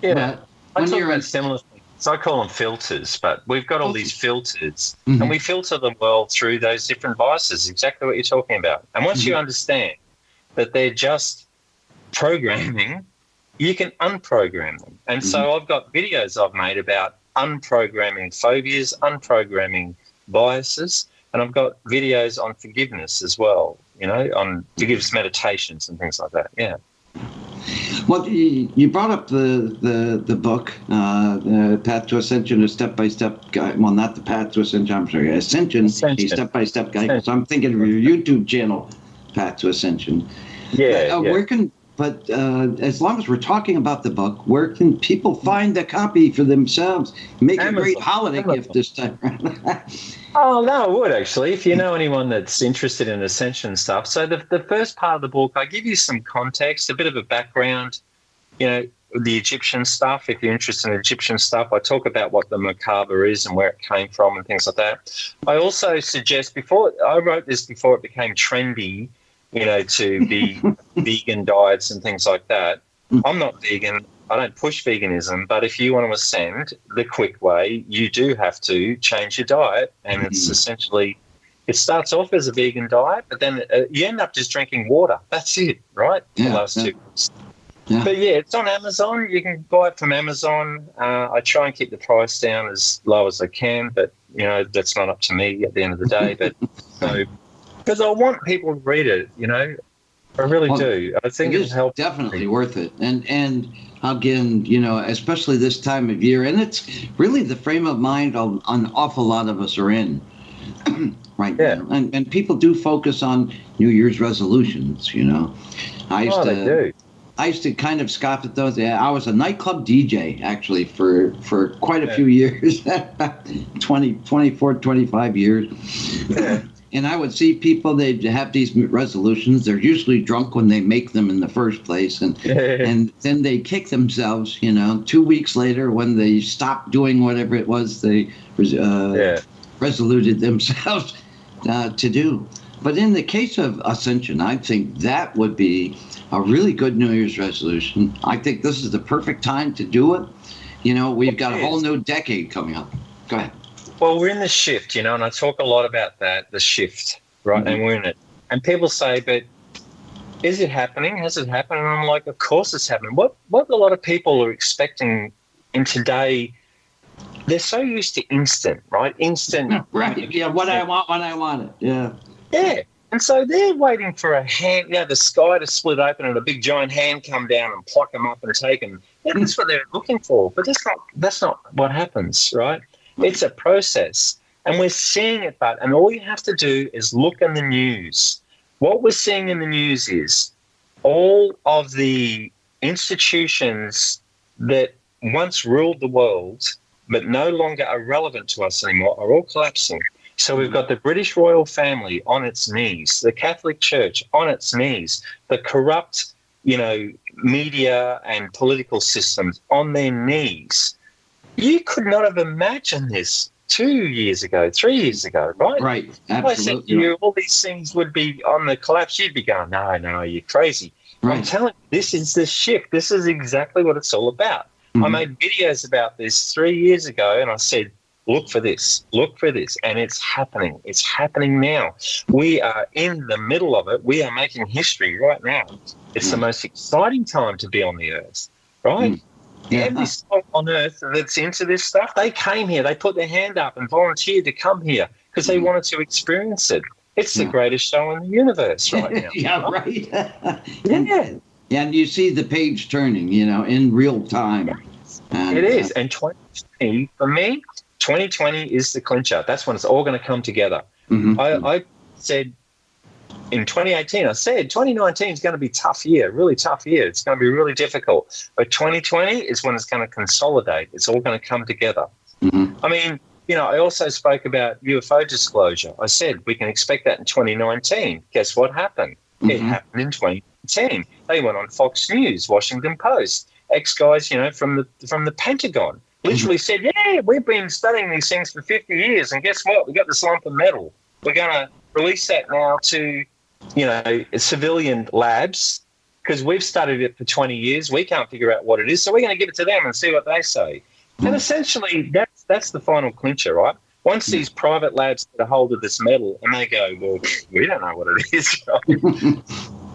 But I talk about similar things. So I call them filters, but we've got all these filters, and we filter the world through those different biases, exactly what you're talking about. And once you understand that they're just programming, you can unprogram them. And so I've got videos I've made about unprogramming phobias, unprogramming biases, and I've got videos on forgiveness as well, on forgiveness meditations and things like that. Yeah.
Well, you brought up the book, Path to Ascension, a step-by-step guide. Well, not the Path to Ascension, I'm sorry, Ascension. A step-by-step guide. So I'm thinking of your YouTube channel, Path to Ascension. Where can, as long as we're talking about the book, where can people find the copy for themselves? Make Amazon. A great holiday gift this time.
Oh, no, I would actually, if you know anyone that's interested in Ascension stuff. So the first part of the book, I give you some context, a bit of a background, the Egyptian stuff. If you're interested in Egyptian stuff, I talk about what the macabre is and where it came from and things like that. I also suggest, I wrote this before it became trendy, to be vegan diets and things like that. I'm not vegan. I don't push veganism, but if you want to ascend the quick way, you do have to change your diet. And it's essentially, it starts off as a vegan diet, but then you end up just drinking water. That's it, right? The last 2 weeks. Yeah. But it's on Amazon. You can buy it from Amazon. I try and keep the price down as low as I can, but, that's not up to me at the end of the day. But because I want people to read it, I really do. I think it'll help.
Definitely worth it. And again, especially this time of year, and it's really the frame of mind an awful lot of us are in right now. And people do focus on New Year's resolutions, I used to kind of scoff at those. I was a nightclub DJ, actually, for quite a few years, 24, 25 years. Yeah. And I would see people, they'd have these resolutions. They're usually drunk when they make them in the first place. And then they kick themselves, 2 weeks later when they stopped doing whatever it was they resoluted themselves to do. But in the case of Ascension, I think that would be a really good New Year's resolution. I think this is the perfect time to do it. We've got a whole new decade coming up. Go ahead.
Well, we're in the shift, and I talk a lot about that, the shift, right? And we're in it. And people say, but is it happening? Has it happened? And I'm like, of course it's happening. What a lot of people are expecting in today, they're so used to instant, right? Instant.
Right. Yeah, what I want when I want it. Yeah.
Yeah. And so they're waiting for a hand, the sky to split open and a big giant hand come down and pluck them up and take them. That's what they're looking for. But that's not what happens, right? It's a process. And we're seeing it, and all you have to do is look in the news. What we're seeing in the news is all of the institutions that once ruled the world but no longer are relevant to us anymore are all collapsing. So we've got the British royal family on its knees, the Catholic Church on its knees, the corrupt, media and political systems on their knees. You could not have imagined this 2 years ago, 3 years ago, right?
Right, absolutely.
I said to you, all these things would be on the collapse. You'd be going, no, you're crazy. Right. I'm telling you, this is the shift. This is exactly what it's all about. Mm-hmm. I made videos about this 3 years ago, and I said, look for this, and it's happening. It's happening now. We are in the middle of it. We are making history right now. It's the most exciting time to be on the earth, right? Every soul on earth that's into this stuff, they came here. They put their hand up and volunteered to come here because they wanted to experience it. It's the greatest show in the universe right now.
Right. And you see the page turning, in real time. And,
it is. And 2020, for me, 2020 is the clincher. That's when it's all going to come together. Mm-hmm. I said in 2018, 2019 is going to be a tough year, really tough year. It's going to be really difficult. But 2020 is when it's going to consolidate. It's all going to come together. Mm-hmm. I mean, I also spoke about UFO disclosure. I said we can expect that in 2019. Guess what happened? Mm-hmm. It happened in 2019. They went on Fox News, Washington Post, ex-guys, from the Pentagon. Literally said, we've been studying these things for 50 years, and guess what? We got this lump of metal. We're going to release that now to, civilian labs because we've studied it for 20 years. We can't figure out what it is, so we're going to give it to them and see what they say. And essentially, that's the final clincher, right? Once these private labs get a hold of this metal and they go, well, we don't know what it is, right?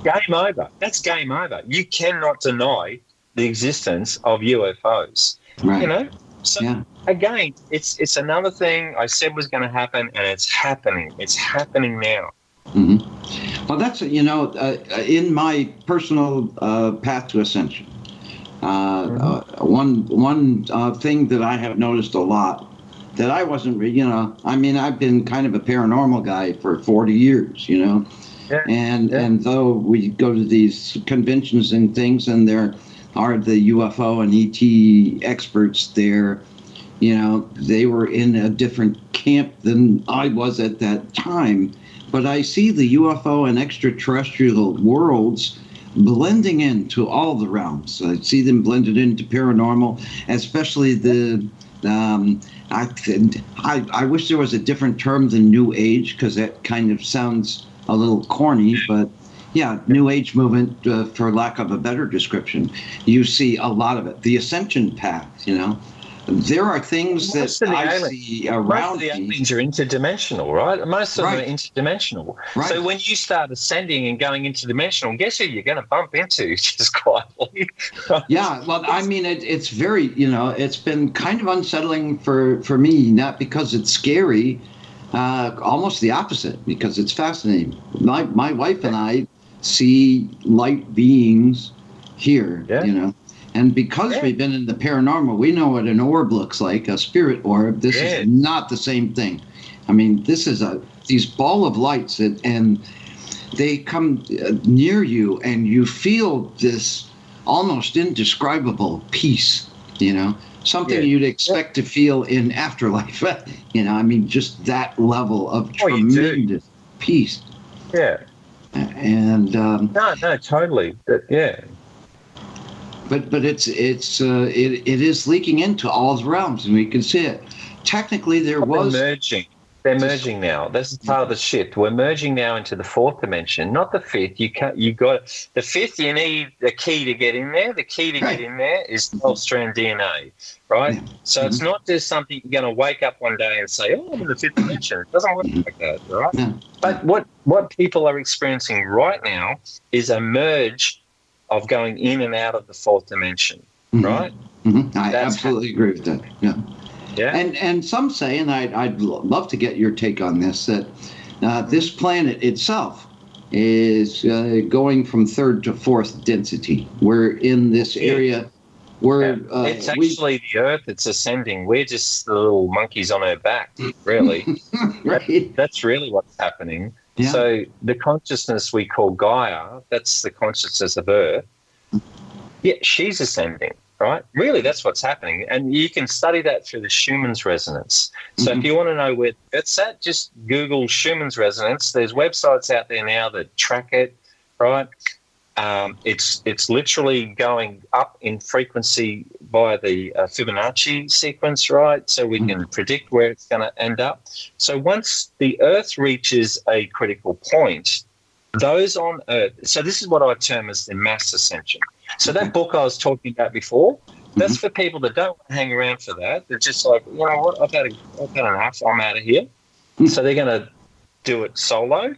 Game over. That's game over. You cannot deny the existence of UFOs. Right. So again, it's another thing I said was going to happen, and it's happening. It's happening now.
Mm-hmm. Well, that's in my personal path to ascension. One thing that I have noticed a lot that I wasn't, I've been kind of a paranormal guy for 40 years, and though we go to these conventions and things, and there are the UFO and ET experts there, they were in a different camp than I was at that time. But I see the UFO and extraterrestrial worlds blending into all the realms. I see them blended into paranormal, especially I wish there was a different term than New Age, because that kind of sounds a little corny, but New Age movement, for lack of a better description. You see a lot of it. The Ascension path, there are things that I see around me. Most of the aliens are
interdimensional, right? Most of them are interdimensional. Right. So when you start ascending and going interdimensional, guess who you're going to bump into just quietly?
Yeah, well, it's very, it's been kind of unsettling for me, not because it's scary, almost the opposite, because it's fascinating. My wife and I see light beings here, and because we've been in the paranormal, we know what an orb looks like, a spirit orb. This is not the same thing. This is these ball of lights, and they come near you, and you feel this almost indescribable peace, something you'd expect to feel in afterlife. Just that level of tremendous peace.
Yeah.
And
no, totally.
But it is leaking into all realms, and we can see it. Technically, they're
merging now. That's part of the shift. We're merging now into the fourth dimension, not the fifth. You've got the fifth. You need the key to get in there. The key to get in there is 12-strand DNA, right? Yeah. So it's not just something you're going to wake up one day and say, "Oh, I'm in the fifth dimension." It doesn't work like that, right? Yeah. But what people are experiencing right now is a merge of going in and out of the fourth dimension, right?
Mm-hmm. I absolutely agree with that. Yeah.
Yeah.
And some say, and I'd love to get your take on this, that This planet itself is going from third to fourth density. We're in this area where
it's actually the Earth that's ascending. We're just the little monkeys on her back, really.
Right.
That's really what's happening.
Yeah.
So the consciousness we call Gaia, that's the consciousness of Earth. Yeah, she's ascending, right? Really, that's what's happening. And you can study that through the Schumann's resonance. So if you want to know where it's at, just Google Schumann's resonance. There's websites out there now that track it, right? It's literally going up in frequency by the Fibonacci sequence, right? So we can predict where it's going to end up. So once the Earth reaches a critical point, those on Earth, so this is what I term as the mass ascension. So that book I was talking about before, that's for people that don't hang around for that. They're just like, you know what, I've had enough, I'm out of here. So they're going to do it solo.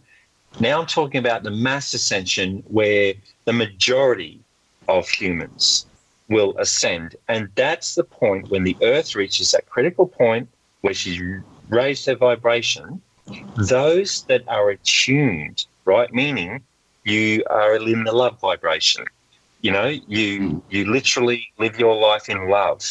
Now I'm talking about the mass ascension where the majority of humans will ascend. And that's the point when the Earth reaches that critical point where she's raised her vibration. Those that are attuned, right, meaning you are in the love vibration. You know, you literally live your life in love,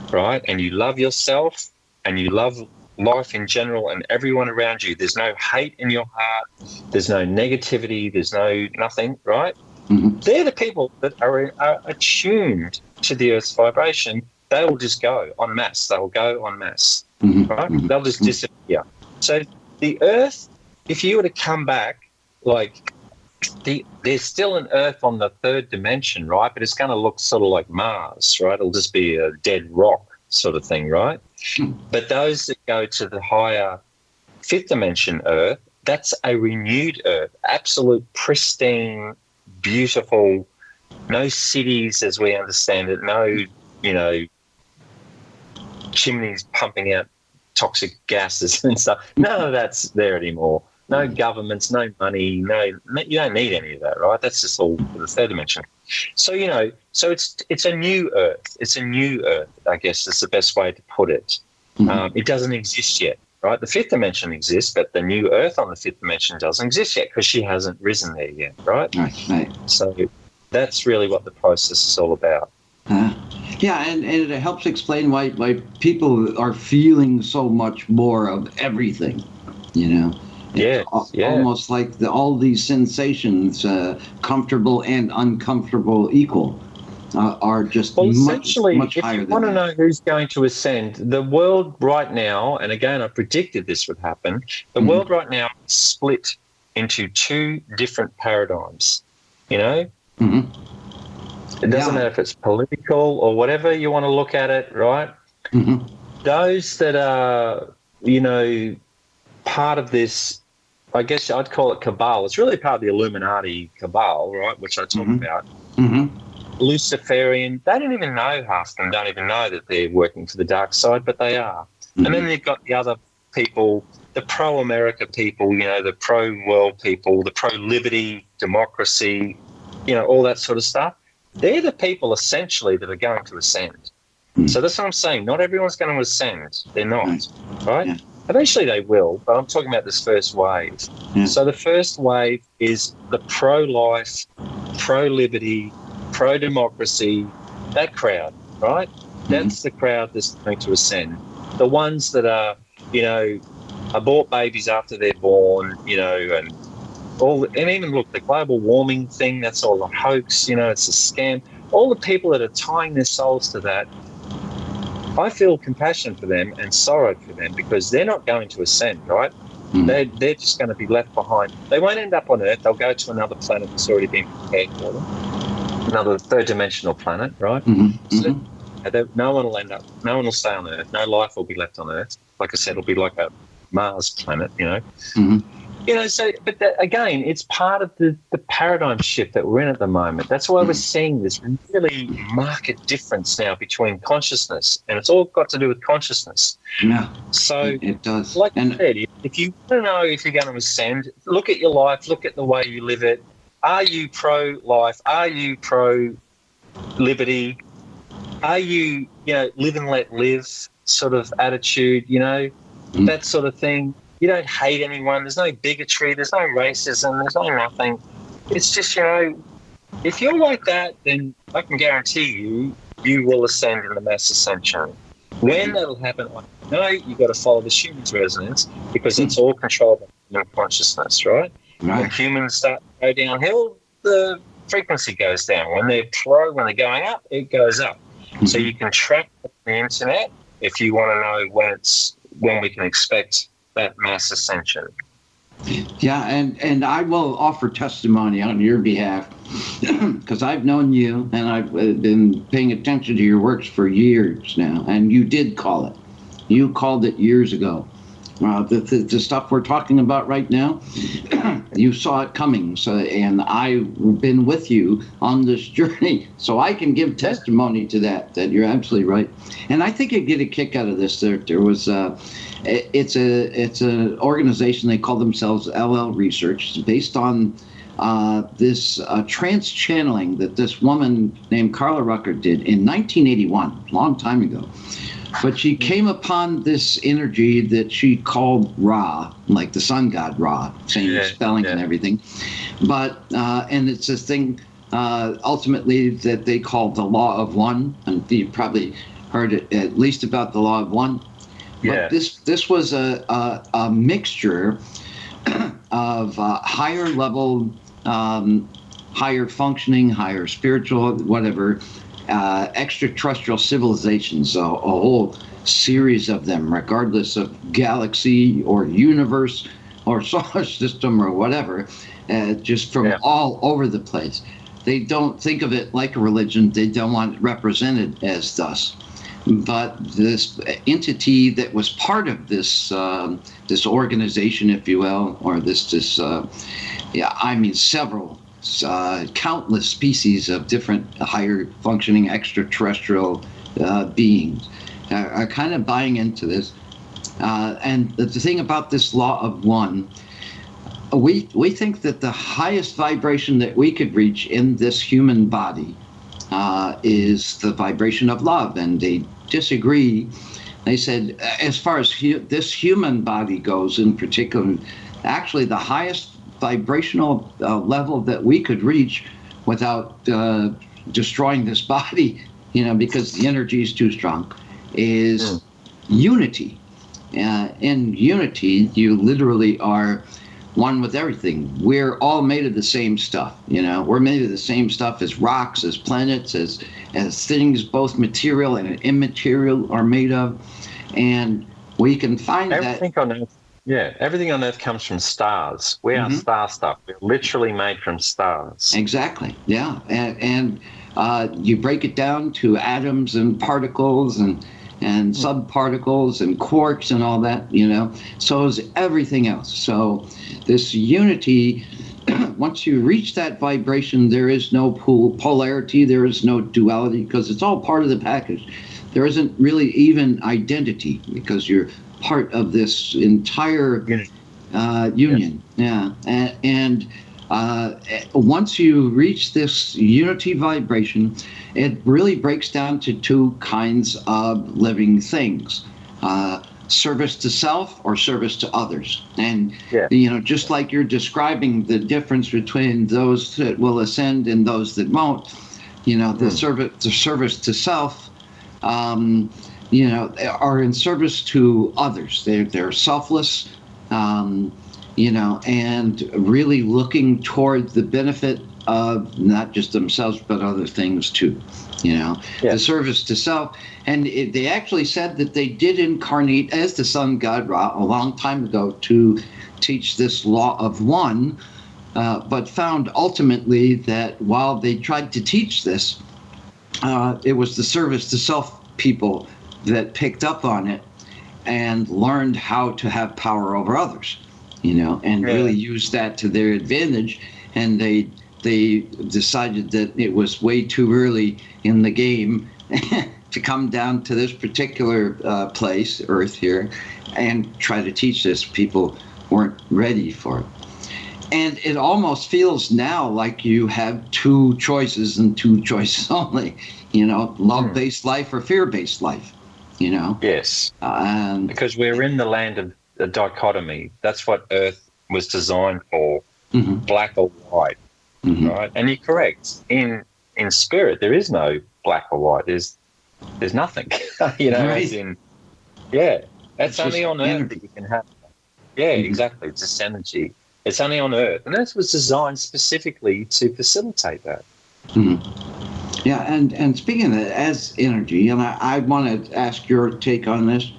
right? And you love yourself and you love life in general and everyone around you. There's no hate in your heart. There's no negativity. There's no nothing, right? They're the people that are attuned to the Earth's vibration. They will just go en masse. They will go en masse, right? They'll just disappear. So the Earth, if you were to come back, like there's still an Earth on the third dimension, right? But it's going to look sort of like Mars, right? It'll just be a dead rock sort of thing, right? But those that go to the higher fifth dimension Earth, that's a renewed Earth, absolute pristine, beautiful, no cities as we understand it, no, you know, chimneys pumping out toxic gases and stuff. None of that's there anymore. No governments, no money, you don't need any of that, right? That's just all for the third dimension. So, you know, so it's a new Earth. It's a new Earth, I guess is the best way to put it. It doesn't exist yet, right? The fifth dimension exists, but the new Earth on the fifth dimension doesn't exist yet because she hasn't risen there yet, right?
Right.
So that's really what the process is all about.
Yeah, and it helps explain why people are feeling so much more of everything, you know. Almost like all these sensations, comfortable and uncomfortable equal, are just much higher than that. If you want to know who's
going to ascend, the world right now, and again I predicted this would happen, the world right now is split into two different paradigms, you know? It doesn't matter if it's political or whatever you want to look at it, right? Those that are, you know, part of this, I guess I'd call it cabal. It's really part of the Illuminati cabal, right, which I talk about. Luciferian, they don't even know, half of them don't even know that they're working for the dark side, but they are. And then you've got the other people, the pro-America people, you know, the pro-world people, the pro-liberty, democracy, you know, all that sort of stuff. They're the people essentially that are going to ascend. So that's what I'm saying. Not everyone's going to ascend. They're not, right? Yeah. Eventually they will, but I'm talking about this first wave. So the first wave is the pro-life, pro-liberty, pro-democracy, that crowd, right? That's the crowd that's going to ascend. The ones that are, you know, abort babies after they're born, you know, and even look, the global warming thing, that's all a hoax, you know, it's a scam. All the people that are tying their souls to that, I feel compassion for them and sorrow for them because they're not going to ascend, right? They're just going to be left behind. They won't end up on Earth. They'll go to another planet that's already been prepared for them, another third-dimensional planet, right? So no one will stay on Earth. No life will be left on Earth. Like I said, it'll be like a Mars planet, you know. You know, so, but again, it's part of the paradigm shift that we're in at the moment. That's why we're seeing this really marked difference now between consciousness, and it's all got to do with consciousness. Yeah, so it does. Like I said, if you want to know if you're going to ascend, look at your life, look at the way you live it. Are you pro-life? Are you pro-liberty? Are you, you know, live and let live sort of attitude, you know, that sort of thing? You don't hate anyone. There's no bigotry. There's no racism. There's no nothing. It's just, if you're like that, then I can guarantee you will ascend in the mass ascension. When that'll happen, I know you've got to follow the human's resonance, because it's all controlled by human consciousness, right? When humans start to go downhill, the frequency goes down. When they're going up, it goes up. So you can track the internet if you want to know when we can expect that mass ascension.
Yeah, and I will offer testimony on your behalf, because I've known you and I've been paying attention to your works for years now, and you did call it. You called it years ago. The stuff we're talking about right now, you saw it coming. So, and I've been with you on this journey, so I can give testimony to that you're absolutely right. And I think you'd get a kick out of this. There was it's an organization, they call themselves LL Research. It's based on this trance channeling that this woman named Carla Rucker did in 1981, a long time ago. But she came upon this energy that she called Ra, like the sun god Ra, same spelling and everything. But, and it's this thing ultimately that they call the Law of One. And you probably heard it, at least about the Law of One. But this was a mixture of higher level, higher functioning, higher spiritual, whatever, extraterrestrial civilizations, a whole series of them, regardless of galaxy or universe or solar system or whatever, just from all over the place. They don't think of it like a religion. They don't want it represented as thus. But this entity that was part of this this organization, if you will, or several countless species of different higher functioning extraterrestrial beings are kind of buying into this. And the thing about this Law of One, we think that the highest vibration that we could reach in this human body is the vibration of love. And they disagree. They said, as far as this human body goes in particular, actually the highest vibrational level that we could reach without destroying this body, because the energy is too strong, is unity. In unity, you literally are one with everything. We're all made of the same stuff. We're made of the same stuff as rocks, as planets, as things both material and immaterial are made of. And we can find
everything on Earth. Yeah, everything on Earth comes from stars. We are star stuff. We're literally made from stars.
Exactly. Yeah, and you break it down to atoms and particles and subparticles and quarks and all that. So is everything else. So this unity, once you reach that vibration, there is no polarity, there is no duality, because it's all part of the package. There isn't really even identity, because you're part of this entire union. Yeah. And once you reach this unity vibration, it really breaks down to two kinds of living things. Service to self or service to others. And, just like you're describing the difference between those that will ascend and those that won't, the service to self, are in service to others. They're selfless, and really looking toward the benefit of not just themselves, but other things too. The service to self. And they actually said that they did incarnate as the sun god Ra a long time ago to teach this Law of One, but found ultimately that while they tried to teach this, it was the service to self people that picked up on it and learned how to have power over others, and really used that to their advantage. And they decided that it was way too early in the game to come down to this particular place, Earth here, and try to teach this. People weren't ready for it. And it almost feels now like you have two choices and two choices only, love-based life or fear-based life,
Yes. Because we're in the land of a dichotomy. That's what Earth was designed for,
Mm-hmm.
black or white,
Mm-hmm.
right? And you're correct. In spirit, there is no black or white. There's nothing, you know,
Right.
as in, yeah, that's
It's
only
just
on Earth
energy.
that you can have. Yeah,
Mhm.
exactly. It's just energy. It's only on Earth. And Earth was designed specifically to facilitate that.
Mm-hmm. Yeah, and speaking of that, as energy, and I want to ask your take on this.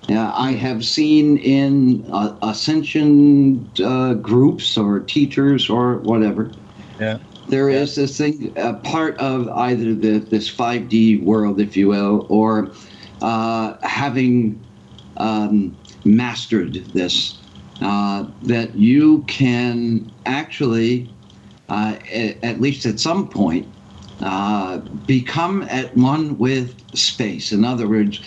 Yeah, I have seen in Ascension groups or teachers or whatever,
Yeah.
there is this thing, part of either this 5D world, if you will, or having mastered this, that you can actually, at least at some point, become at one with space. In other words,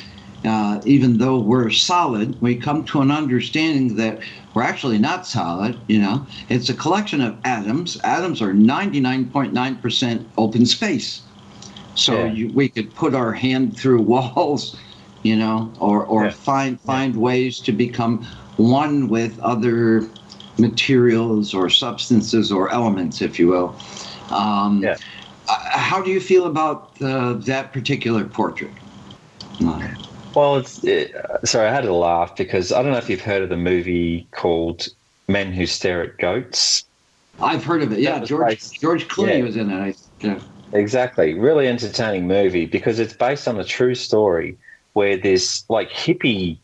even though we're solid, we come to an understanding that we're actually not solid. You know, it's a collection of atoms. Atoms are 99.9% open space. So we could put our hand through walls, you know, or find ways to become one with other materials or substances or elements, if you will. How do you feel about that particular portrait?
Well, sorry, I had to laugh because I don't know if you've heard of the movie called Men Who Stare at Goats.
I've heard of it. Yeah, George Clooney was in it.
Exactly. Really entertaining movie because it's based on a true story where this like hippie,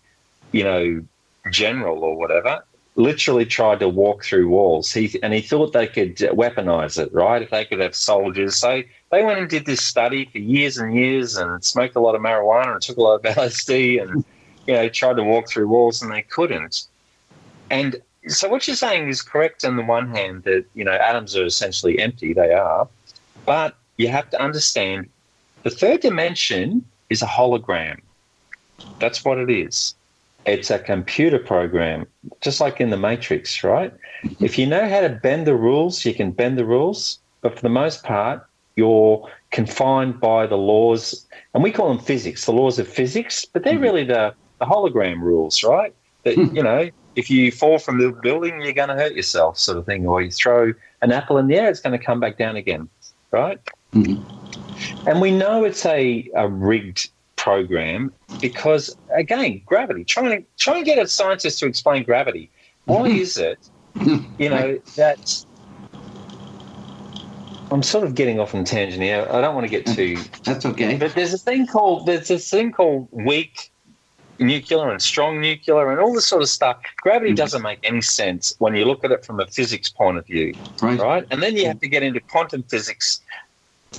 you know, general or whatever literally tried to walk through walls. He thought they could weaponize it, right? If they could have soldiers. So they went and did this study for years and years and smoked a lot of marijuana and took a lot of LSD and, you know, tried to walk through walls and they couldn't. And so what you're saying is correct on the one hand that, you know, atoms are essentially empty. They are. But you have to understand the third dimension is a hologram. That's what it is. It's a computer program, just like in the Matrix, right? If you know how to bend the rules, you can bend the rules. But for the most part, you're confined by the laws, and we call them physics, the laws of physics, but they're really the hologram rules, right? That, you know, if you fall from the building, you're going to hurt yourself sort of thing, or you throw an apple in the air, it's going to come back down again, right? Mm-hmm. And we know it's a rigged program because, again, gravity. Try and get a scientist to explain gravity. Why is it, you know, that I'm sort of getting off on a tangent here. I don't want to get too.
That's okay.
But there's this thing called weak nuclear and strong nuclear and all this sort of stuff. Gravity doesn't make any sense when you look at it from a physics point of view, right? And then you have to get into quantum physics.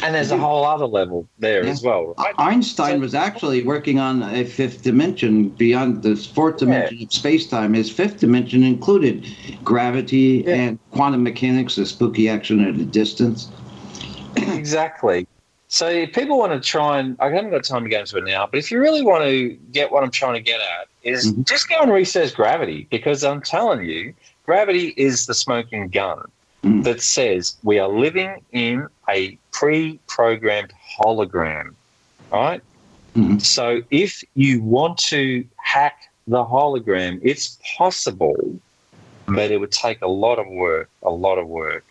And there's a whole other level there as well, right?
Einstein was actually working on a fifth dimension beyond the fourth dimension of space-time. His fifth dimension included gravity and quantum mechanics, the spooky action at a distance.
Exactly. So if people want to try and, I haven't got time to go into it now, but if you really want to get what I'm trying to get at is just go and research gravity, because I'm telling you, gravity is the smoking gun that says we are living in a pre-programmed hologram, right? So if you want to hack the hologram, it's possible, but it would take a lot of work.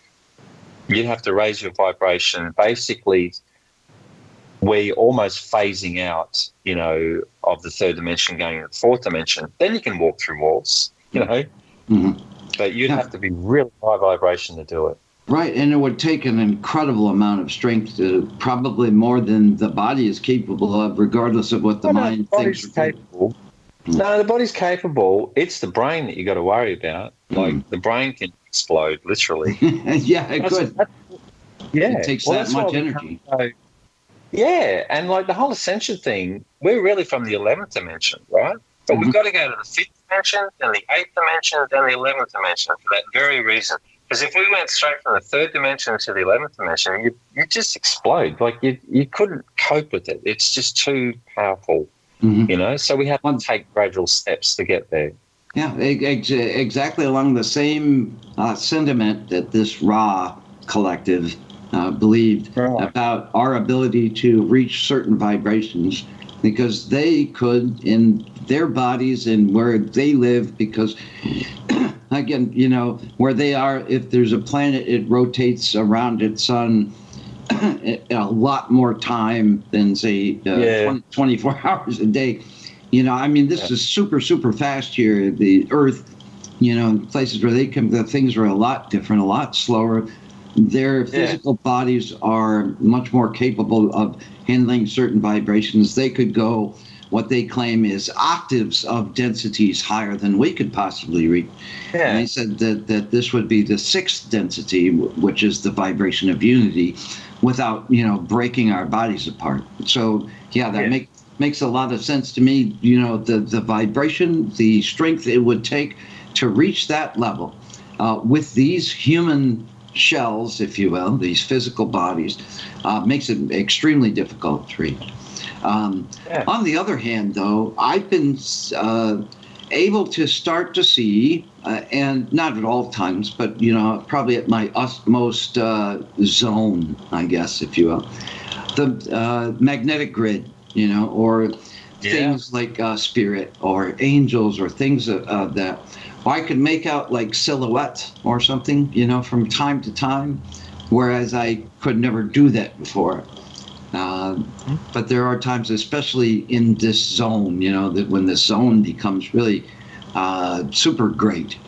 You'd have to raise your vibration. Basically, we're almost phasing out, you know, of the third dimension going into the fourth dimension. Then you can walk through walls, you know. But you'd have to be really high vibration to do it.
Right, and it would take an incredible amount of strength, to probably more than the body is capable of, regardless of what the mind thinks.
Capable. No, the body's capable. It's the brain that you got to worry about. Like the brain can explode, literally.
Yeah, it could. It takes that much energy.
And like the whole Ascension thing, we're really from the 11th dimension, right? But we've got to go to the 5th dimension, then the 8th dimension, then the 11th dimension for that very reason. Because if we went straight from the 3rd dimension to the 11th dimension, you just explode. Like you couldn't cope with it. It's just too powerful, you know? So we have to take gradual steps to get there.
Yeah, exactly along the same sentiment that this Ra collective believed about our ability to reach certain vibrations because they could, in their bodies and where they live, because again, you know, where they are, if there's a planet, it rotates around its sun a lot more time than, say, 24 hours a day. You know, I mean, this is super, super fast here. The Earth, you know, in places where they come, the things are a lot different, a lot slower. Their physical bodies are much more capable of handling certain vibrations. They could go what they claim is octaves of densities higher than we could possibly reach. Yeah. And they said that this would be the sixth density, which is the vibration of unity, without, you know, breaking our bodies apart. So, that makes a lot of sense to me. You know, the vibration, the strength it would take to reach that level with these human shells, if you will, these physical bodies, makes it extremely difficult to reach. On the other hand, though, I've been able to start to see, and not at all times, but, you know, probably at my utmost zone, I guess, if you will, the magnetic grid, you know, or things like spirit or angels or things of that. Or I could make out like silhouettes or something, you know, from time to time, whereas I could never do that before. But there are times, especially in this zone, you know, that when the zone becomes really super great,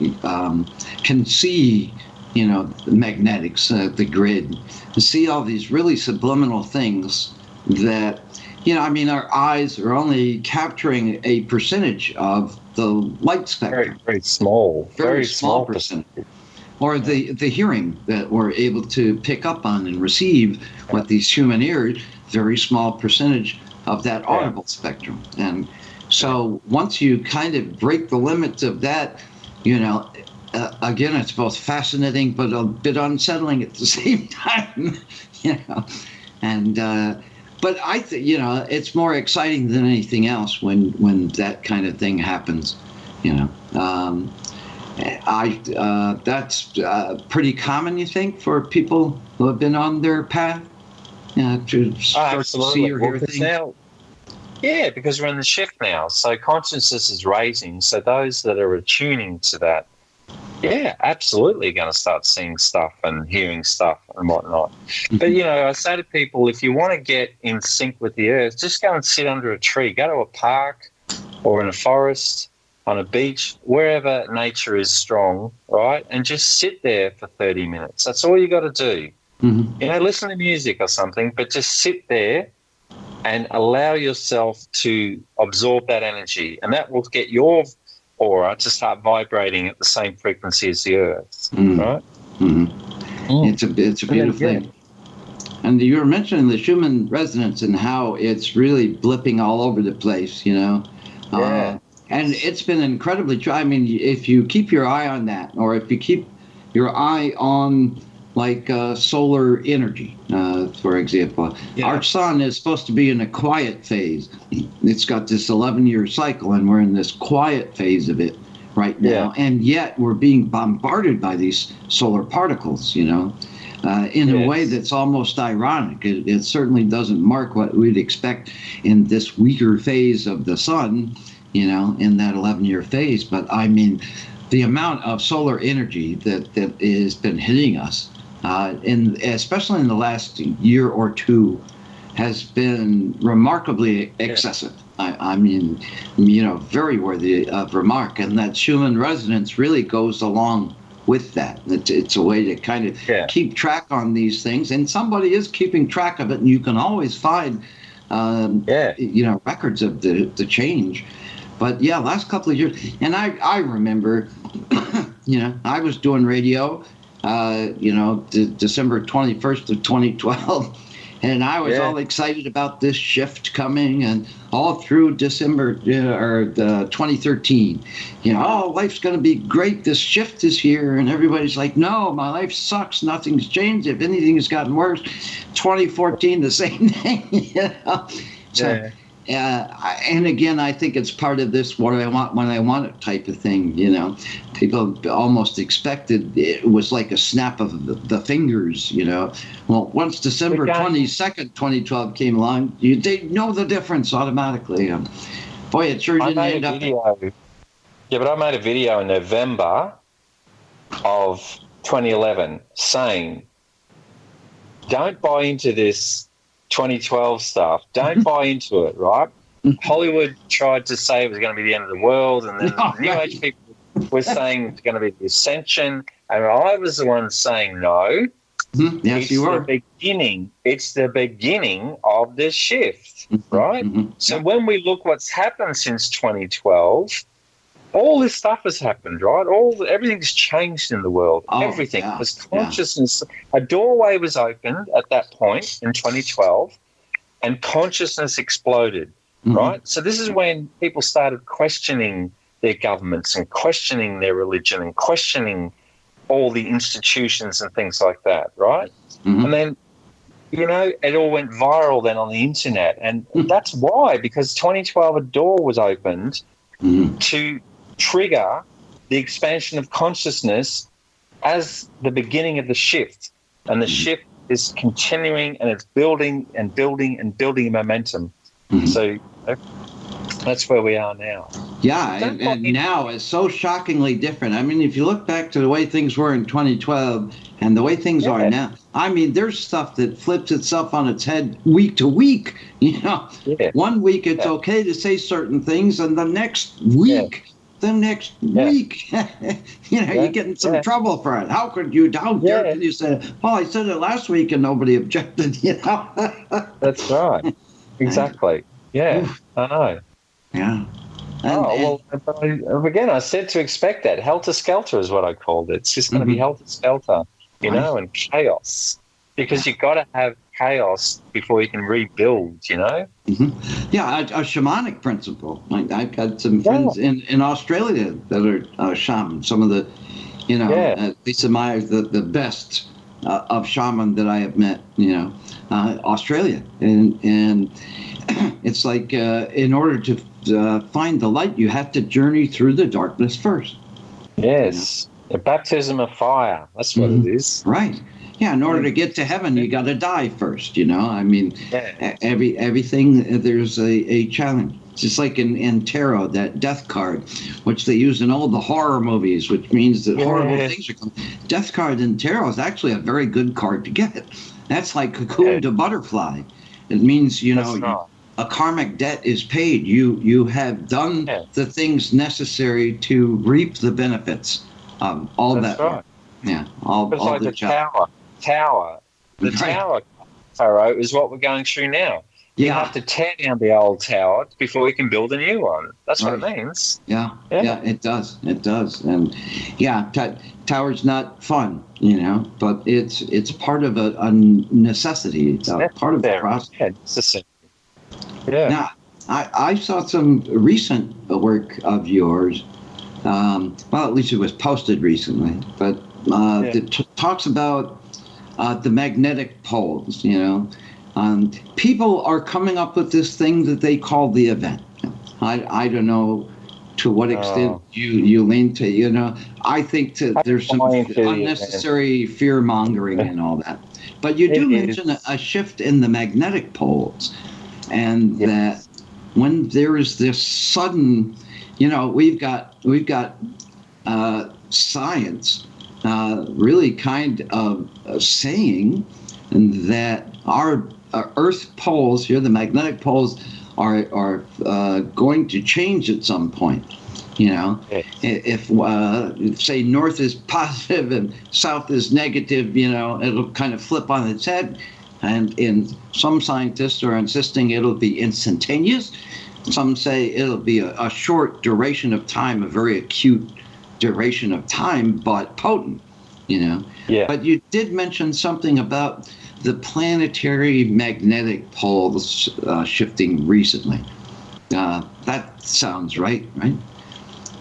can see, you know, the magnetics, the grid, and see all these really subliminal things that, you know, I mean, our eyes are only capturing a percentage of the light spectrum.
Very small.
Very small percentage. Or the hearing that we're able to pick up on and receive with these human ears, very small percentage of that audible spectrum. And so once you kind of break the limits of that, you know, again, it's both fascinating but a bit unsettling at the same time, you know. And but I think, you know, it's more exciting than anything else when that kind of thing happens, you know. That's pretty common, you think, for people who have been on their path, to start to see or hear things?
Now, yeah, because we're in the shift now, so consciousness is raising. So those that are attuning to that, absolutely going to start seeing stuff and hearing stuff and whatnot. But, you know, I say to people, if you want to get in sync with the earth, just go and sit under a tree. Go to a park or in a forest, on a beach, wherever nature is strong, right? And just sit there for 30 minutes. That's all you got to do. Mm-hmm. You know, listen to music or something, but just sit there and allow yourself to absorb that energy. And that will get your aura to start vibrating at the same frequency as the earth, right?
Mm-hmm. It's a beautiful thing. And you were mentioning the Schumann resonance and how it's really blipping all over the place, you know? And it's been incredibly true. I mean, if you keep your eye on that, or if you keep your eye on, like, solar energy, for example. Our sun is supposed to be in a quiet phase. It's got this 11-year cycle, and we're in this quiet phase of it right now. And yet we're being bombarded by these solar particles, you know, in a way that's almost ironic. It certainly doesn't mark what we'd expect in this weaker phase of the sun, you know, in that 11-year phase. But I mean, the amount of solar energy that has been hitting us, especially in the last year or two, has been remarkably excessive. I mean, you know, very worthy of remark. And that Schumann resonance really goes along with that. It's a way to kind of keep track on these things. And somebody is keeping track of it, and you can always find, you know, records of the change. But last couple of years, and I remember, you know, I was doing radio, you know, December 21st of 2012, and I was all excited about this shift coming, and all through December or 2013, you know, oh, life's going to be great. This shift is here, and everybody's like, no, my life sucks. Nothing's changed. If anything has gotten worse. 2014, the same thing. You know? So, And again, I think it's part of this what I want when I want it type of thing. You know, people almost expected it was like a snap of the fingers. You know, well, once December 22nd, 2012 came along, they know the difference automatically. Boy, it sure didn't end up.
Yeah, but I made a video in November of 2011 saying, don't buy into this 2012 stuff. Don't buy into it, right? Hollywood tried to say it was going to be the end of the world, and then the New Age people were saying it's going to be the Ascension, and I was the one saying no.
Yes, you were.
It's the beginning of the shift, right? So when we look what's happened since 2012, all this stuff has happened, right? Everything's changed in the world. Everything. Because consciousness, a doorway was opened at that point in 2012, and consciousness exploded, right? So this is when people started questioning their governments and questioning their religion and questioning all the institutions and things like that, right? And then, you know, it all went viral then on the internet. And that's why, because 2012 a door was opened to trigger the expansion of consciousness as the beginning of the shift. And the shift is continuing, and it's building and building and building momentum. So that's where we are now.
Yeah, and now it's so shockingly different. I mean, if you look back to the way things were in 2012 and the way things are now, I mean, there's stuff that flips itself on its head week to week. You know, 1 week it's okay to say certain things, and the next week, week, you know, you get in some trouble for it. How dare you say, well, I said it last week and nobody objected, you know?
That's right. Exactly. Yeah, I know.
Yeah.
Again, I said to expect that. Helter-skelter is what I called it. It's just going to be helter-skelter, you know, and chaos. Because you've got to have chaos before you can rebuild, you know?
Yeah, a shamanic principle. Like, I've got some friends in Australia that are shamans. Some of the, you know, at least the best of shaman that I have met, you know, Australia. And it's like in order to find the light, you have to journey through the darkness first.
Yes, a baptism of fire. That's what it is.
Right. Yeah, in order to get to heaven, you got to die first, you know? I mean, everything, there's a challenge. It's just like in tarot, that death card, which they use in all the horror movies, which means that horrible things are coming. Death card in tarot is actually a very good card to get. That's like cocoon to butterfly. It means, you know, a karmic debt is paid. You have done the things necessary to reap the benefits of all that work. Yeah, all
like the tower. The tower, Pharaoh, is what we're going through now. You have to tear down the old tower before we can build a new one. That's what it means.
Yeah, it does. It does. And tower's not fun, you know, but it's part of a necessity. It's part of the process. Now, I saw some recent work of yours. Well, at least it was posted recently, but that talks about the magnetic poles, you know. People are coming up with this thing that they call the event. I don't know to what extent you lean to, you know. I think there's some unnecessary fear-mongering and all that. But you do mention a shift in the magnetic poles, and that when there is this sudden, you know, we've got science really kind of saying that our Earth poles here, the magnetic poles, are going to change at some point. You know, if say north is positive and south is negative, you know, it'll kind of flip on its head. And some scientists are insisting it'll be instantaneous. Some say it'll be a short duration of time, a very acute duration of time, but potent, you know. But you did mention something about the planetary magnetic poles shifting recently. That sounds right?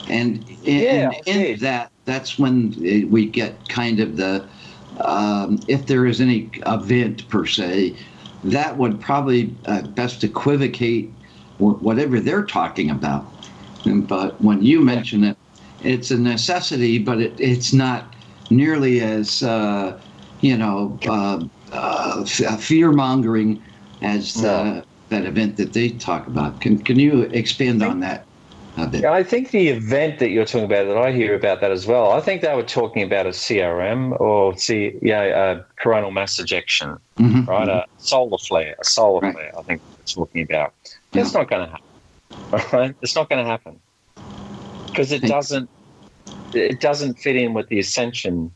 And in that's when we get kind of the, if there is any event per se, that would probably best equivocate whatever they're talking about. But when you mention it, it's a necessity, but it's not nearly as fear-mongering as that event that they talk about. Can you expand on that a bit?
I think the event that you're talking about, that I hear about that as well, I think they were talking about a CRM or coronal mass ejection, right? A solar flare, flare, I think they're talking about. That's not going to happen, right? It's not going to happen because it doesn't fit in with the Ascension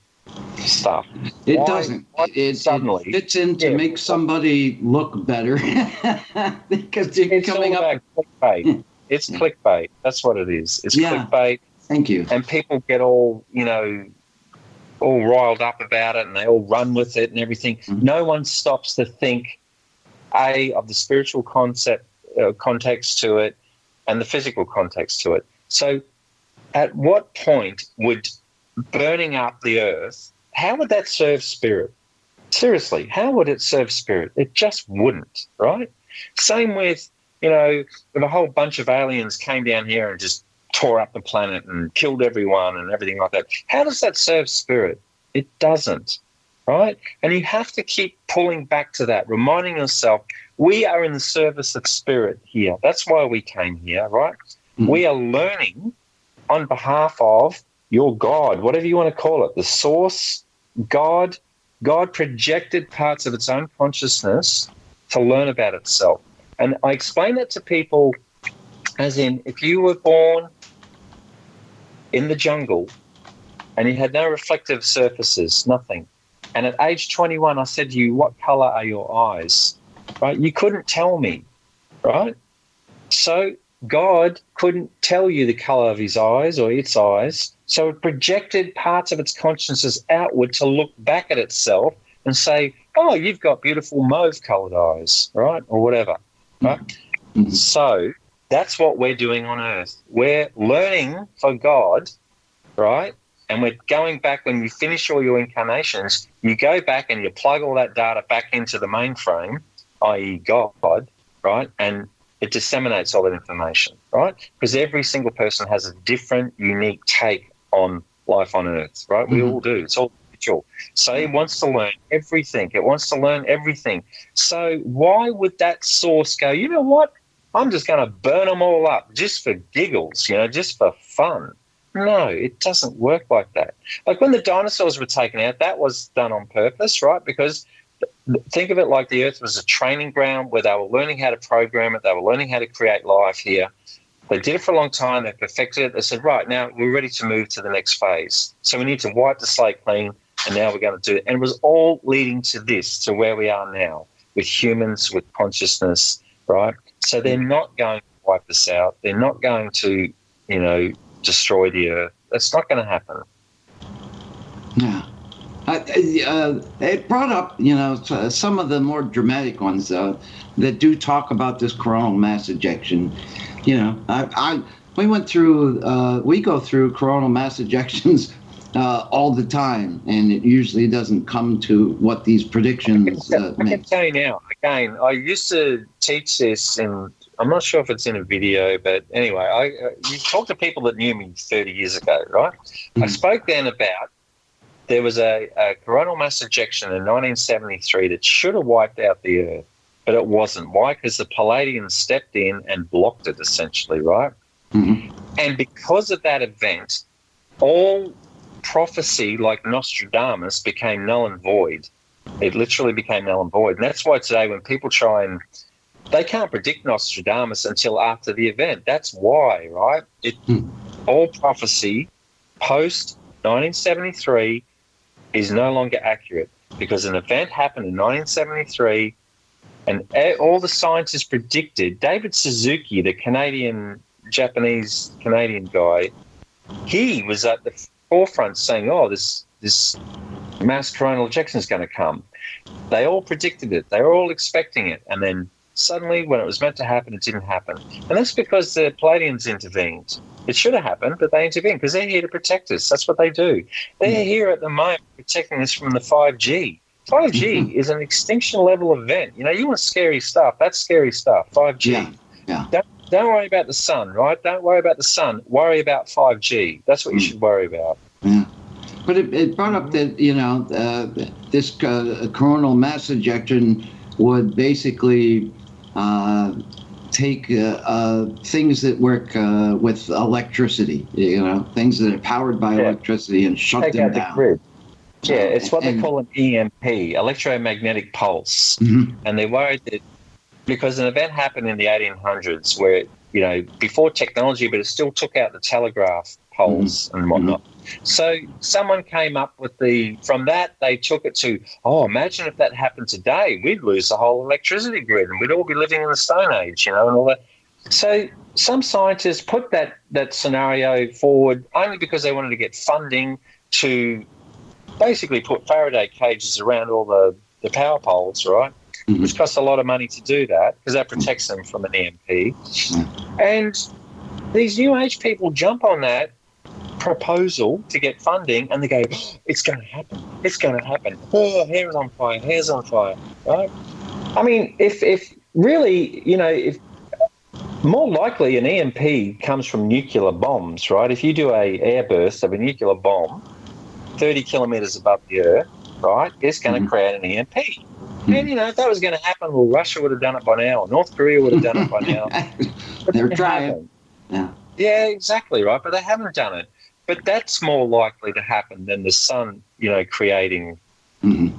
stuff.
It doesn't. It fits in to make somebody look better because they're coming up.
Clickbait. It's clickbait. That's what it is. It's clickbait.
Thank you.
And people get all riled up about it, and they all run with it and everything. Mm-hmm. No one stops to think of the spiritual context to it and the physical context to it. So, at what point would burning up the earth, how would that serve spirit? Seriously, how would it serve spirit? It just wouldn't, right? Same with, if a whole bunch of aliens came down here and just tore up the planet and killed everyone and everything like that. How does that serve spirit? It doesn't, right? And you have to keep pulling back to that, reminding yourself, we are in the service of spirit here. That's why we came here, right? Mm-hmm. We are learning on behalf of your God, whatever you want to call it, the source, God projected parts of its own consciousness to learn about itself. And I explain that to people as in, if you were born in the jungle and you had no reflective surfaces, nothing, and at age 21 I said to you, what color are your eyes? Right? You couldn't tell me, right? So God couldn't tell you the color of his eyes or its eyes, so it projected parts of its consciousness outward to look back at itself and say, oh, you've got beautiful mauve-colored eyes, right, or whatever, right? Mm-hmm. So that's what we're doing on Earth. We're learning for God, right, and we're going back. When you finish all your incarnations, you go back and you plug all that data back into the mainframe, i.e. God, right, and it disseminates all that information, right? Because every single person has a different, unique take on life on Earth, right? We all do. It's all individual. So it wants to learn everything. It wants to learn everything. So why would that source go, you know what? I'm just going to burn them all up just for giggles, just for fun. No, it doesn't work like that. Like when the dinosaurs were taken out, that was done on purpose, right? Because think of it like the Earth was a training ground where they were learning how to program it. They were learning how to create life here. They did it for a long time. They perfected it. They said, right, now we're ready to move to the next phase. So we need to wipe the slate clean, and now we're going to do it. And it was all leading to this, to where we are now, with humans, with consciousness, right? So they're not going to wipe us out. They're not going to, destroy the Earth. That's not going to happen.
Yeah. It brought up, some of the more dramatic ones that do talk about this coronal mass ejection. We go through coronal mass ejections all the time, and it usually doesn't come to what these predictions
I can tell you now. Again, I used to teach this in, I'm not sure if it's in a video, but anyway, you talk to people that knew me 30 years ago, right? Mm-hmm. I spoke then about there was a coronal mass ejection in 1973 that should have wiped out the Earth, but it wasn't. Why? Because the Palladians stepped in and blocked it, essentially, right? Mm-hmm. And because of that event, all prophecy, like Nostradamus, became null and void. It literally became null and void. And that's why today when people try and they can't predict Nostradamus until after the event. That's why, right? All prophecy post 1973 is no longer accurate because an event happened in 1973 and all the scientists predicted. David Suzuki, the Japanese-Canadian guy, he was at the forefront saying, oh, this mass coronal ejection is going to come. They all predicted it. They were all expecting it. And then suddenly, when it was meant to happen, it didn't happen. And that's because the Palladians intervened. It should have happened, but they intervened because they're here to protect us. That's what they do. They're here at the moment protecting us from the 5G. 5G is an extinction level event. You want scary stuff. That's scary stuff, 5G. Yeah.
Don't worry about the sun, right? Don't worry about the sun. Worry about 5G. That's what you should worry about.
Yeah. But it brought up that, this coronal mass ejection would basically take things that work with electricity, things that are powered by electricity, and shut them down.
Grid. Yeah, it's what they call an EMP, electromagnetic pulse.
Mm-hmm.
And they're worried that because an event happened in the 1800s where, before technology, but it still took out the telegraph poles and whatnot. So someone came up with from that, they took it to, imagine if that happened today, we'd lose the whole electricity grid and we'd all be living in the Stone Age, and all that. So some scientists put that scenario forward only because they wanted to get funding to basically put Faraday cages around all the power poles, right? Mm-hmm. Which costs a lot of money to do that because that protects them from an EMP. And these New Age people jump on that proposal to get funding and they go, it's going to happen. It's going to happen. Oh, hair's on fire, right? I mean, if really, if more likely an EMP comes from nuclear bombs, right? If you do a airburst of a nuclear bomb 30 kilometers above the Earth, right, it's going to create an EMP. And, if that was going to happen, well, Russia would have done it by now, or North Korea would have done it by now. But
they're trying.
Yeah, exactly, right, but they haven't done it. But that's more likely to happen than the sun, creating.
Mm-hmm.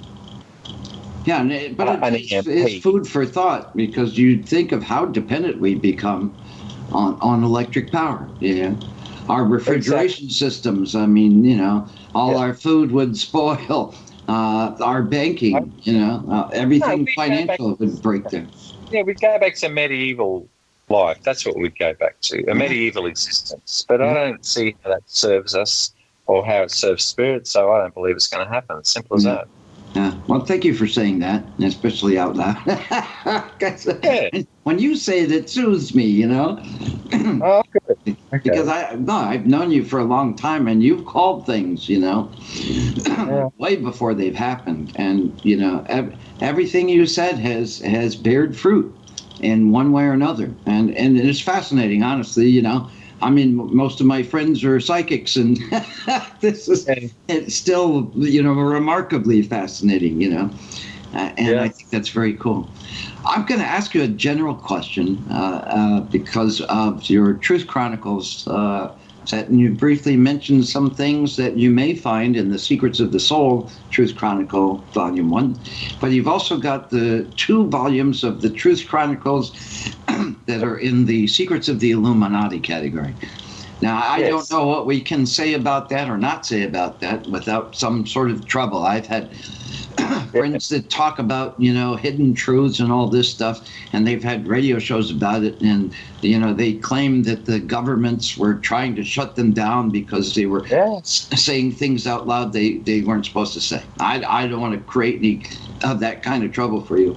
Yeah, but it's food for thought, because you think of how dependent we become on electric power. Yeah, our refrigeration systems. I mean, all our food would spoil. Our banking, everything financial would break down.
Yeah, we'd go back to medieval life. That's what we'd go back to, a medieval existence. But I don't see how that serves us or how it serves spirit, so I don't believe it's going to happen. Simple as that.
Yeah. Well, thank you for saying that, especially out loud. When you say it, it soothes me,
Oh, good. Okay.
Because I've known you for a long time, and you've called things, way before they've happened. And, everything you said has bared fruit in one way or another. And it's fascinating, honestly, I mean, most of my friends are psychics, and this is it's still, remarkably fascinating, and I think that's very cool. I'm going to ask you a general question because of your Truth Chronicles set, and you briefly mentioned some things that you may find in the Secrets of the Soul Truth Chronicle Volume 1, but you've also got the 2 volumes of the Truth Chronicles that are in the Secrets of the Illuminati category. Now, I don't know what we can say about that or not say about that without some sort of trouble. I've had friends that talk about, hidden truths and all this stuff, and they've had radio shows about it, and, they claim that the governments were trying to shut them down because they were saying things out loud they weren't supposed to say. I don't want to create any of that kind of trouble for you.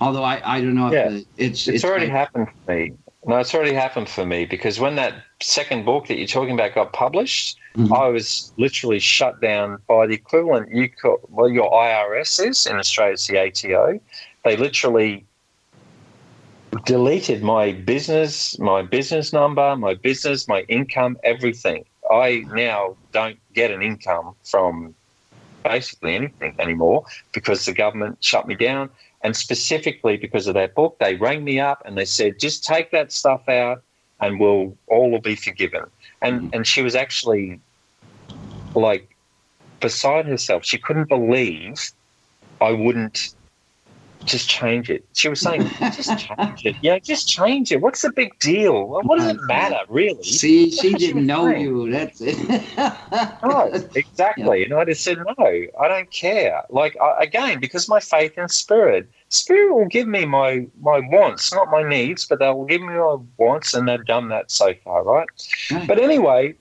Although I don't know if it's
already happened for me. No, it's already happened for me, because when that second book that you're talking about got published, I was literally shut down by the equivalent your IRS is in Australia, it's the ATO. They literally deleted my business number, my income, everything. I now don't get an income from basically anything anymore because the government shut me down. And specifically because of that book, they rang me up and they said, just take that stuff out and all will be forgiven. And she was actually beside herself. She couldn't believe I wouldn't just change it. She was saying, just change it. Just change it. What's the big deal? What does it matter, really?
See, she didn't know you. That's it.
Right, exactly. And I just said, no, I don't care. Again, because my faith in spirit will give me my wants, not my needs, but they will give me my wants, and they've done that so far, right? But anyway,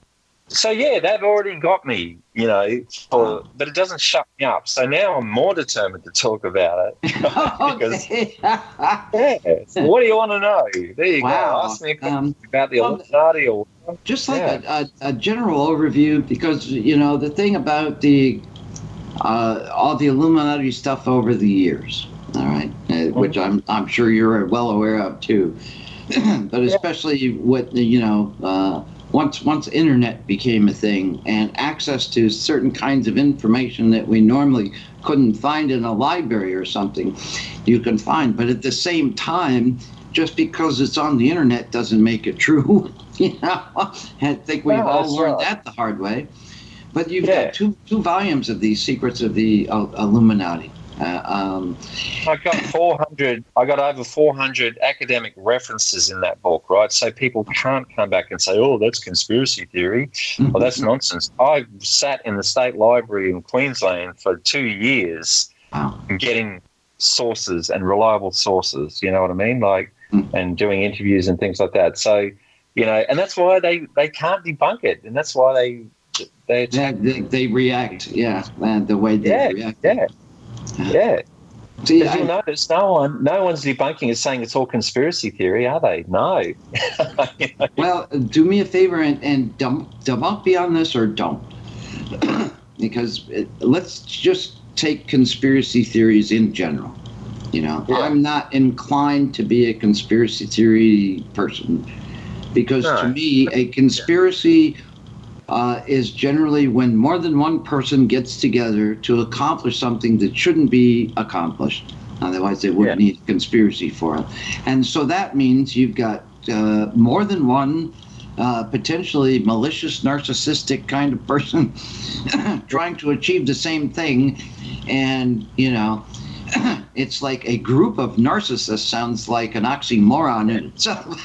so they've already got me, but it doesn't shut me up. So now I'm more determined to talk about it. Because, so what do you want to know? There you go. Ask me a question about the Illuminati or
just like a general overview, because the thing about the all the Illuminati stuff over the years, All right, which I'm sure you're well aware of too. But especially what once internet became a thing and access to certain kinds of information that we normally couldn't find in a library or something, you can find. But at the same time, just because it's on the internet doesn't make it true. I think we've all learned that the hard way. But you've got two volumes of these Secrets of the Illuminati.
I got over 400 academic references in that book, right? So people can't come back and say, "Oh, that's conspiracy theory." Well, that's nonsense. I sat in the State Library in Queensland for 2 years, getting sources and reliable sources. You know what I mean? And doing interviews and things like that. So, and that's why they can't debunk it, and that's why they
react. Yeah, the way they react.
Yeah. See, you'll notice no one's debunking it, saying it's all conspiracy theory, are they? No.
Well, do me a favor and debunk me on this or don't, because let's just take conspiracy theories in general. I'm not inclined to be a conspiracy theory person, because to me a conspiracy is generally when more than one person gets together to accomplish something that shouldn't be accomplished. Otherwise, they wouldn't need a conspiracy for it. And so that means you've got more than one potentially malicious, narcissistic kind of person trying to achieve the same thing. And, it's like a group of narcissists sounds like an oxymoron in itself.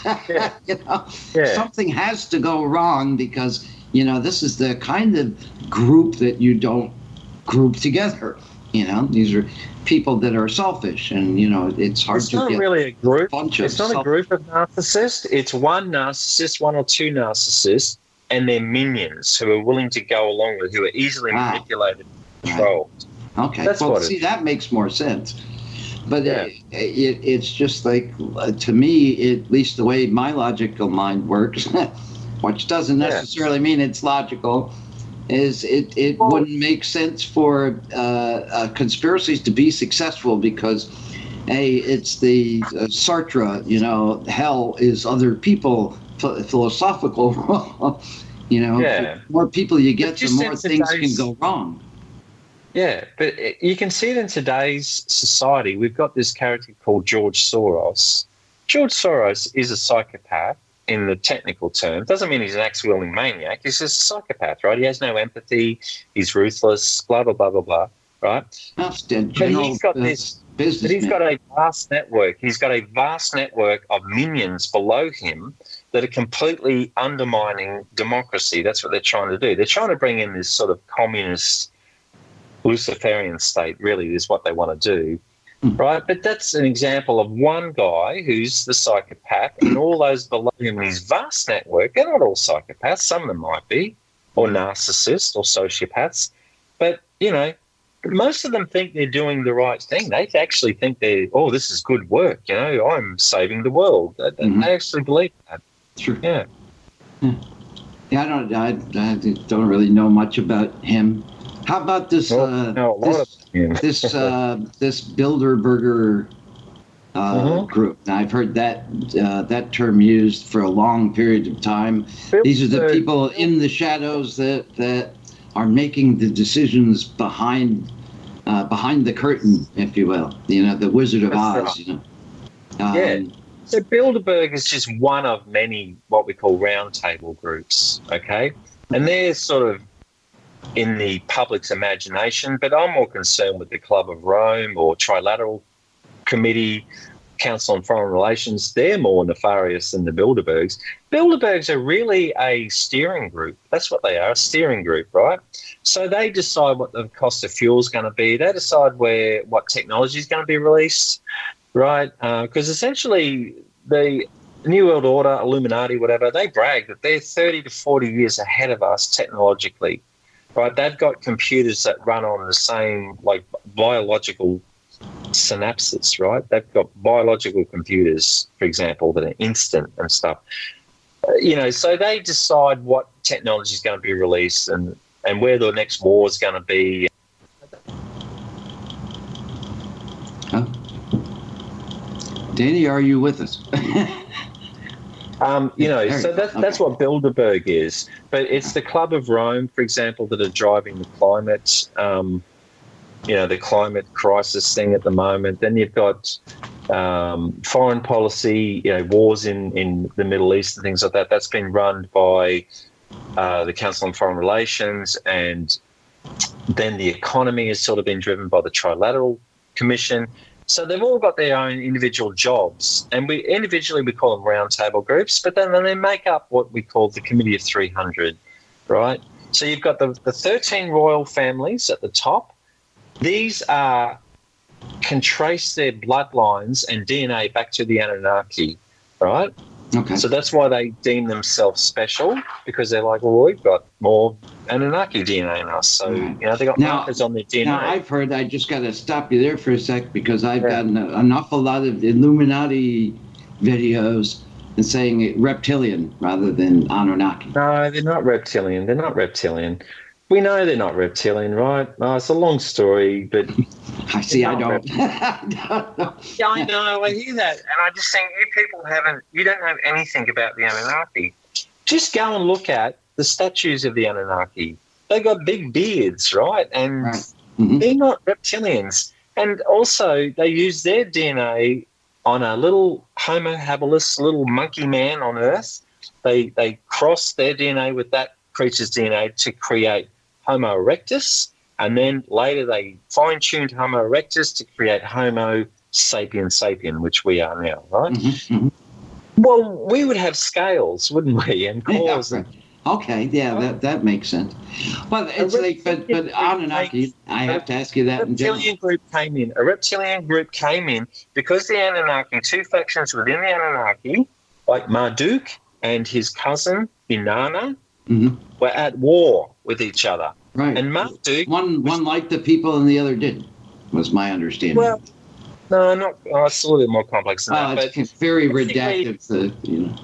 Something has to go wrong, because this is the kind of group that you don't group together. These are people that are selfish, and it's hard to get.
It's not really a group. It's not a group of narcissists. It's one narcissist, one or two narcissists, and their minions who are willing to go along with, who are easily manipulated, and controlled.
Okay. That makes more sense. But it's just like, to me, at least the way my logical mind works, which doesn't necessarily mean it's logical, is it wouldn't make sense for conspiracies to be successful, because it's the Sartre, hell is other people, philosophical. More people you get, the more things can go wrong.
Yeah, but you can see it in today's society. We've got this character called George Soros. George Soros is a psychopath in the technical term. Doesn't mean he's an axe-wielding maniac. He's just a psychopath, right? He has no empathy. He's ruthless, blah, blah, blah, blah, blah, right? But he's got he's got a vast network. He's got a vast network of minions below him that are completely undermining democracy. That's what they're trying to do. They're trying to bring in this sort of communist Luciferian state, really, is what they want to do, right? But that's an example of one guy who's the psychopath, and all those below him in his vast network. They're not all psychopaths. Some of them might be, or narcissists, or sociopaths. But, most of them think they're doing the right thing. They actually think this is good work. I'm saving the world. They actually believe that.
Sure.
Yeah.
Yeah, I don't really know much about him. How about this this Bilderberger group? Now, I've heard that term used for a long period of time. These are the people in the shadows that are making the decisions behind the curtain, if you will. The Wizard of Oz.
So Bilderberg is just one of many what we call roundtable groups. Okay, and they're sort of in the public's imagination, but I'm more concerned with the Club of Rome or Trilateral Committee, Council on Foreign Relations. They're more nefarious than the Bilderbergs. Bilderbergs are really a steering group. That's what they are, a steering group, right? So they decide what the cost of fuel is going to be. They decide what technology is going to be released, right? Because essentially the New World Order, Illuminati, whatever, they brag that they're 30 to 40 years ahead of us technologically. Right, they've got computers that run on the same, biological synapses, right? They've got biological computers, for example, that are instant and stuff. So they decide what technology is going to be released and where the next war is going to be.
Danny, are you with us?
So that's what Bilderberg is. But it's the Club of Rome, for example, that are driving the climate, the climate crisis thing at the moment. Then you've got foreign policy, wars in the Middle East and things like that. That's been run by the Council on Foreign Relations, and then the economy has sort of been driven by the Trilateral Commission. So they've all got their own individual jobs, and we call them roundtable groups, but then they make up what we call the Committee of 300, right? So you've got the 13 royal families at the top. These can trace their bloodlines and DNA back to the Anunnaki, right?
Okay.
So that's why they deem themselves special, because they're like, well, we've got more Anunnaki DNA in us. So, they got markers on their DNA.
Now, I've heard, I just got to stop you there for a sec, because I've gotten an awful lot of Illuminati videos and saying reptilian rather than Anunnaki.
No, they're not reptilian. They're not reptilian. We know they're not reptilian, right? It's a long story, but...
I see, I don't.
Yeah, I know, I hear that. And I just think you don't know anything about the Anunnaki. Just go and look at the statues of the Anunnaki. They got big beards, right? And they're not reptilians. And also, they use their DNA on a little Homo habilis, little monkey man on Earth. They cross their DNA with that creature's DNA to create Homo erectus, and then later they fine-tuned Homo erectus to create Homo sapien, which we are now, right?
Mm-hmm.
Well, we would have scales, wouldn't we? And claws.
Okay, that makes sense. But it's but Anunnaki, I have to ask you that. A reptilian
group came in because the Anunnaki, two factions within the Anunnaki, like Marduk and his cousin Inanna, were at war with each other.
Right.
And Marduk...
One liked the people and the other didn't, was my understanding.
Well, no, it's a little bit more complex than that.
It's very redacted.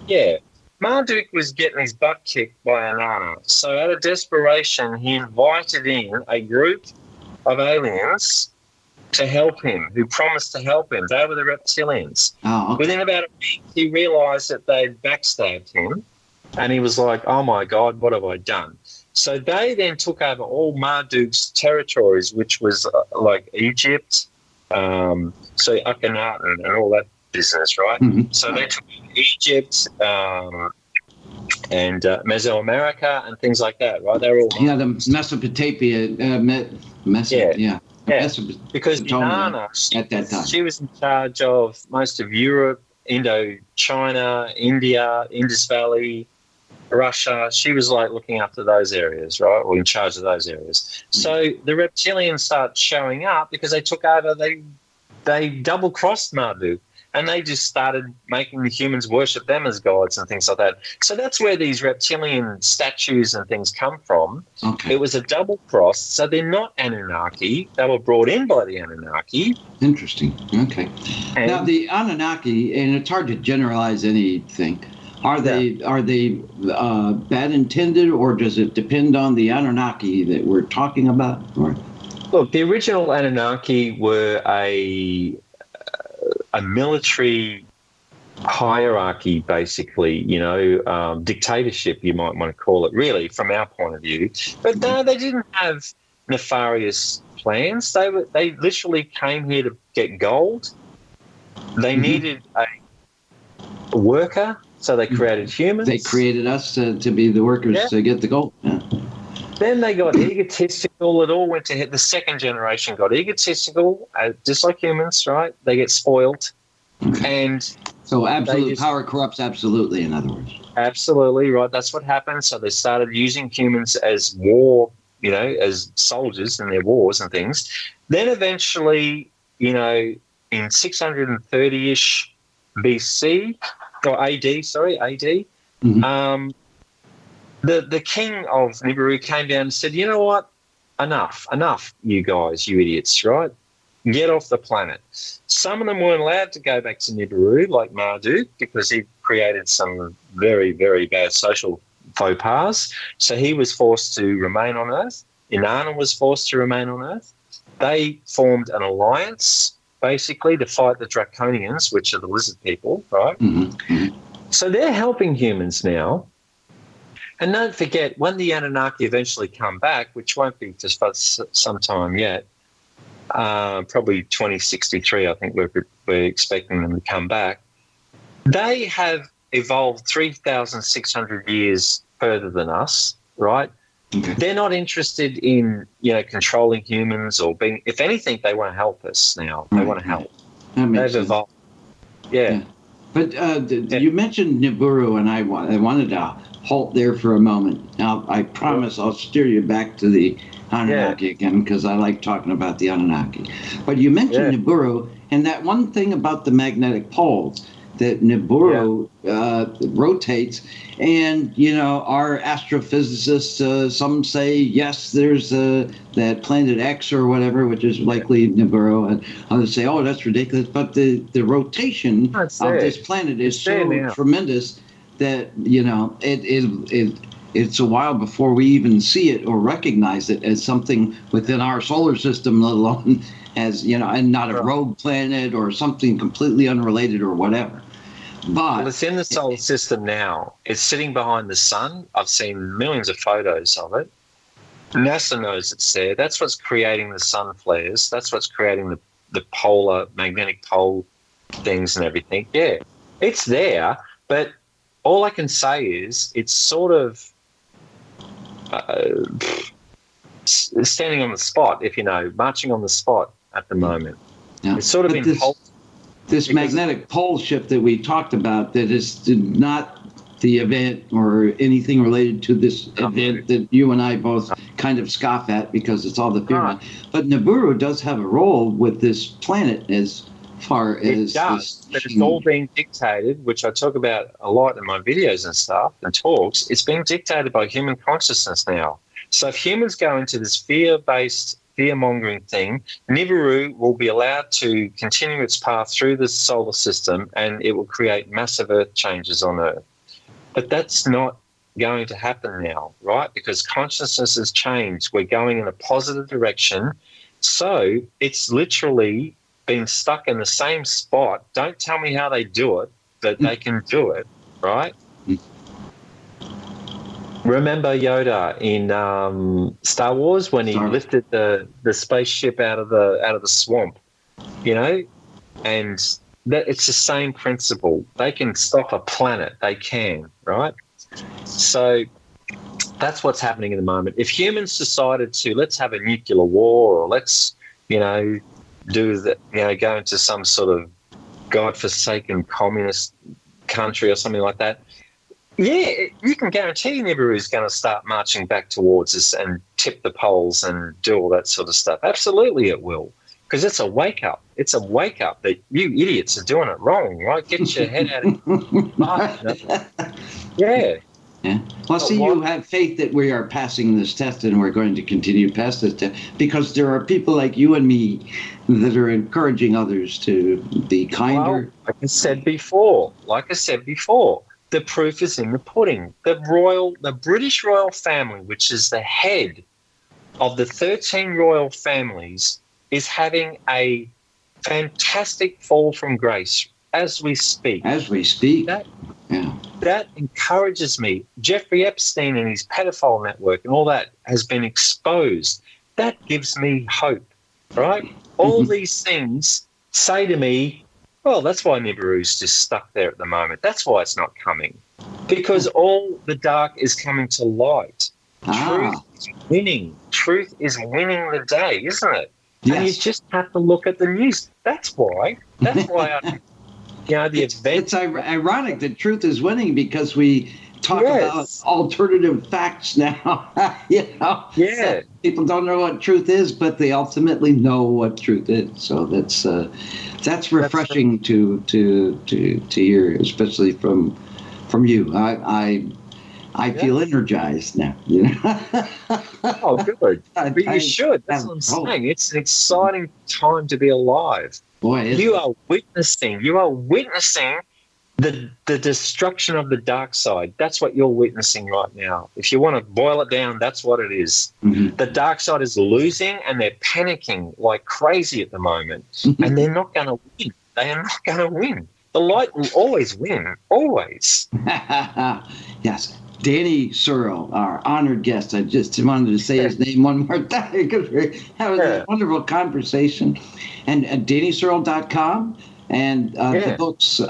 Yeah. Marduk was getting his butt kicked by Inanna. So out of desperation, he invited in a group of aliens to help him, who promised to help him. They were the reptilians.
Oh, okay.
Within about a week, he realised that they'd backstabbed him. And he was like, oh, my God, what have I done? So they then took over all Marduk's territories, which was like Egypt, so Akhenaten and all that business, right?
Mm-hmm.
So they took Egypt and Mesoamerica and things like that, right? They were all...
Yeah, the Mesopotamia,
because Inanna,
at that time,
she was in charge of most of Europe, Indochina, India, Indus Valley, Russia. She was like looking after those areas, right, or in charge of those areas. So the reptilians start showing up because they took over. They double-crossed Marduk, and they just started making the humans worship them as gods and things like that. So that's where these reptilian statues and things come from.
Okay.
It was a double cross, so they're not Anunnaki. They were brought in by the Anunnaki.
Interesting. Okay. And now the Anunnaki, and it's hard to generalize anything. Are they bad intended, or does it depend on the Anunnaki that we're talking about? Or?
Look, the original Anunnaki were a military hierarchy, basically, dictatorship, you might want to call it, really, from our point of view. But no, they didn't have nefarious plans. They literally came here to get gold. They needed a worker, so they created humans.
They created us to be the workers to get the gold. Yeah.
Then they got egotistical. It all went to the second generation got egotistical, just like humans, right? They get spoiled.
Okay.
And
so absolute power corrupts absolutely, in other words.
Absolutely, right. That's what happened. So they started using humans as war, as soldiers in their wars and things. Then eventually, in 630-ish BC, or AD, the king of Nibiru came down and said, you know what, enough, you guys, you idiots, right? Get off the planet. Some of them weren't allowed to go back to Nibiru, like Marduk, because he created some very, very bad social faux pas. So he was forced to remain on Earth. Inanna was forced to remain on Earth. They formed an alliance basically, to fight the draconians, which are the lizard people, right?
Mm-hmm.
So they're helping humans now. And don't forget, when the Anunnaki eventually come back, which won't be just for some time yet, probably 2063, I think we're expecting them to come back. They have evolved 3,600 years further than us, right?
Okay.
They're not interested in, controlling humans or being. If anything, they want to help us now. They want to help.
That makes
They've
sense.
evolved. Yeah.
But you mentioned Nibiru, and I wanted to halt there for a moment. Now, I promise I'll steer you back to the Anunnaki again, because I like talking about the Anunnaki. But you mentioned Nibiru, and that one thing about the magnetic poles, that Nibiru rotates, and our astrophysicists, some say yes, there's that planet X or whatever, which is likely Nibiru, and others say, oh, that's ridiculous. But the rotation of this planet is so tremendous that it's a while before we even see it or recognize it as something within our solar system, let alone as and not a rogue planet or something completely unrelated or whatever. But
it's in the solar system now. It's sitting behind the sun. I've seen millions of photos of it. NASA knows it's there. That's what's creating the sun flares. That's what's creating the polar magnetic pole things and everything. Yeah, it's there. But all I can say is it's sort of standing on the spot, if marching on the spot at the moment.
Yeah.
It's sort of
this magnetic pole shift that we talked about, that is not the event or anything related to this event that you and I both kind of scoff at because it's all the fear. But Nibiru does have a role with this planet as far as
does, but it's all being dictated, which I talk about a lot in my videos and stuff and talks. It's being dictated by human consciousness now. So if humans go into this fear-based, fear-mongering thing, Nibiru will be allowed to continue its path through the solar system, and it will create massive earth changes on Earth. But that's not going to happen now, right? Because consciousness has changed. We're going in a positive direction. So it's literally been stuck in the same spot. Don't tell me how they do it, but they can do it, right? Remember Yoda in Star Wars when he lifted the spaceship out of the swamp, and that it's the same principle. They can stop a planet. They can, right? So that's what's happening at the moment. If humans decided to let's have a nuclear war, or let's do that, go into some sort of godforsaken communist country or something like that. Yeah, you can guarantee Nibiru is going to start marching back towards us and tip the poles and do all that sort of stuff. Absolutely it will, because it's a wake-up. It's a wake-up that you idiots are doing it wrong, right? Get your head out of it. Yeah.
Yeah. Well, see, you have faith that we are passing this test and we're going to continue to pass this test because there are people like you and me that are encouraging others to be kinder.
Well, like I said before, the proof is in the pudding. The British royal family, which is the head of the 13 royal families, is having a fantastic fall from grace as we speak. That encourages me. Jeffrey Epstein and his pedophile network and all that has been exposed. That gives me hope, right? All these things say to me, well, that's why Nibiru's just stuck there at the moment. That's why it's not coming. Because all the dark is coming to light. Truth is winning. Truth is winning the day, isn't it? Yes. And you just have to look at the news. That's why the event.
It's ironic that truth is winning because we talk about alternative facts now.
Yeah.
People don't know what truth is, but they ultimately know what truth is. So that's refreshing to hear, especially from you. I feel energized now.
Oh, good. But you should. That's what I'm saying. It's an exciting time to be alive.
Boy,
you are witnessing the destruction of the dark side, that's what you're witnessing right now. If you want to boil it down, that's what it is.
Mm-hmm.
The dark side is losing, and they're panicking like crazy at the moment, and they're not going to win. They are not going to win. The light will always win, always.
Yes. Danny Searle, our honored guest. I just wanted to say his name one more time because we're having a wonderful conversation. And DannySearle.com and the books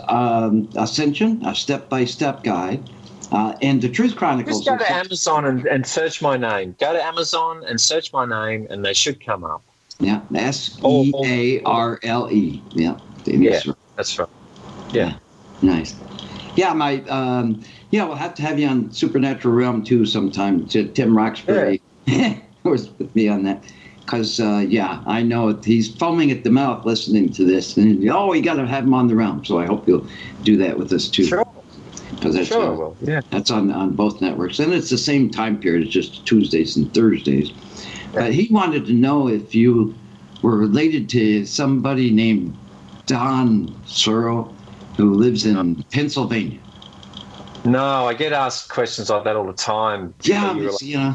Ascension, a step-by-step guide, and the Truth Chronicles.
Just go to Amazon and search my name. Go to Amazon and search my name, and they should come up.
Yeah, Searle. Yeah, Danny Searle.
That's right. Yeah.
Nice. Yeah, we'll have to have you on Supernatural Realm too sometime. Tim Roxbury was with me on that. Because, I know he's foaming at the mouth listening to this. And, we got to have him on the realm. So I hope you'll do that with us too.
Sure.
Because that's,
I will. Yeah.
That's on both networks. And it's the same time period. It's just Tuesdays and Thursdays. Yeah. But he wanted to know if you were related to somebody named Don Searle, who lives in Pennsylvania.
No, I get asked questions like that all the time.
Yeah,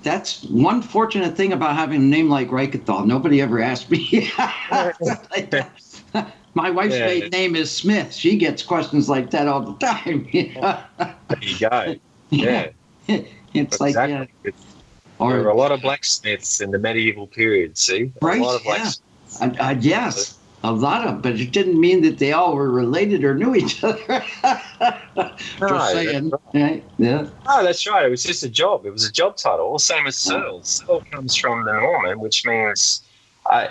that's one fortunate thing about having a name like Reichenthal. Nobody ever asked me. My wife's maiden name is Smith. She gets questions like that all the time.
There you go. Yeah.
It's
exactly.
Like,
there were a lot of blacksmiths in the medieval period, see?
Right,
a lot of blacksmiths.
Yes. A lot of, but it didn't mean that they all were related or knew each other. Just saying. Right? Yeah.
No, that's right. It was just a job. It was a job title. Same as Searle. Searle comes from the Norman, which means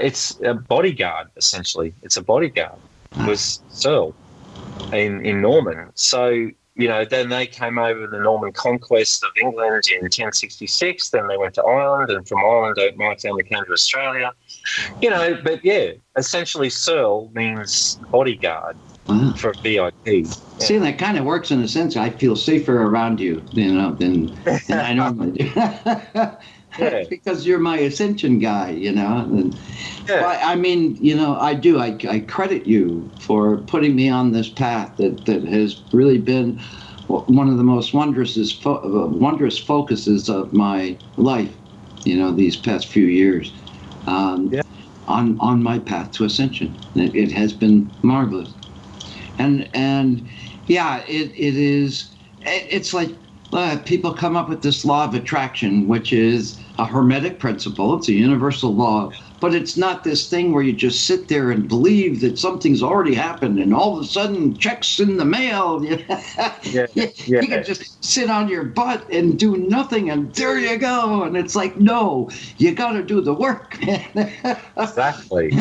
it's a bodyguard, essentially. It's a bodyguard. It was Searle in Norman. So, then they came over the Norman conquest of England in 1066. Then they went to Ireland, and from Ireland, my family came to Australia. Essentially Searle means bodyguard for VIP. Yeah.
See, that kind of works in a sense. I feel safer around you, than I normally do. Because you're my Ascension guy, And, I mean, I do. I credit you for putting me on this path that has really been one of the most wondrous focuses of my life, these past few years. On my path to Ascension. It has been marvelous. And it is, it's like people come up with this law of attraction, which is a hermetic principle. It's a universal law, but it's not this thing where you just sit there and believe that something's already happened and all of a sudden checks in the mail. You can just sit on your butt and do nothing and there you go. And it's like, no, you got to do the work.
Exactly.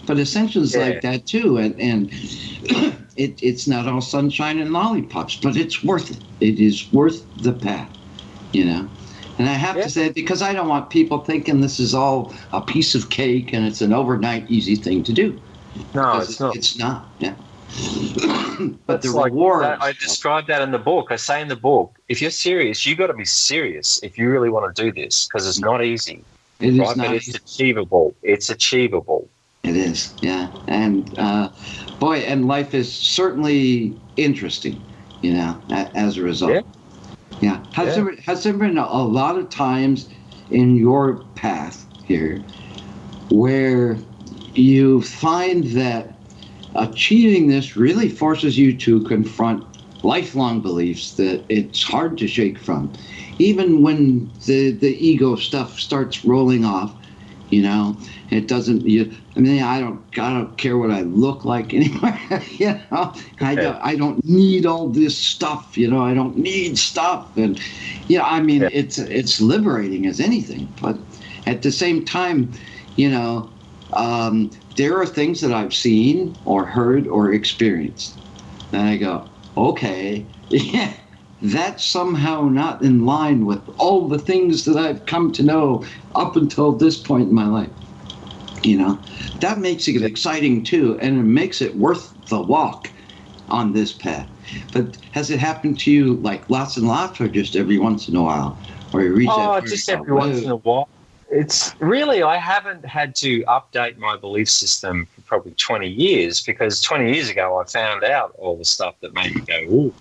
But Ascension's like that too. And it's not all sunshine and lollipops, but it's worth it. It is worth the path, And I have to say, because I don't want people thinking this is all a piece of cake and it's an overnight easy thing to do.
No, it's not.
It's not, But
it's
the reward.
I describe that in the book. I say in the book, if you're serious, you got to be serious if you really want to do this, because it's not easy.
It is not
but it's achievable. It's achievable.
It is, yeah. And and life is certainly interesting, as a result. Yeah. Has there been a lot of times in your path here where you find that achieving this really forces you to confront lifelong beliefs that it's hard to shake from, even when the ego stuff starts rolling off? It doesn't. I don't care what I look like anymore. I don't need all this stuff. I don't need stuff, and it's liberating as anything. But at the same time, there are things that I've seen or heard or experienced, and I go, okay, that's somehow not in line with all the things that I've come to know up until this point in my life. That makes it exciting too, and it makes it worth the walk on this path. But has it happened to you like lots and lots, or just every once in a while, or you reach that?
Just every once in a while. it's really, I haven't had to update my belief system for probably 20 years, because 20 years ago I found out all the stuff that made me go, ooh,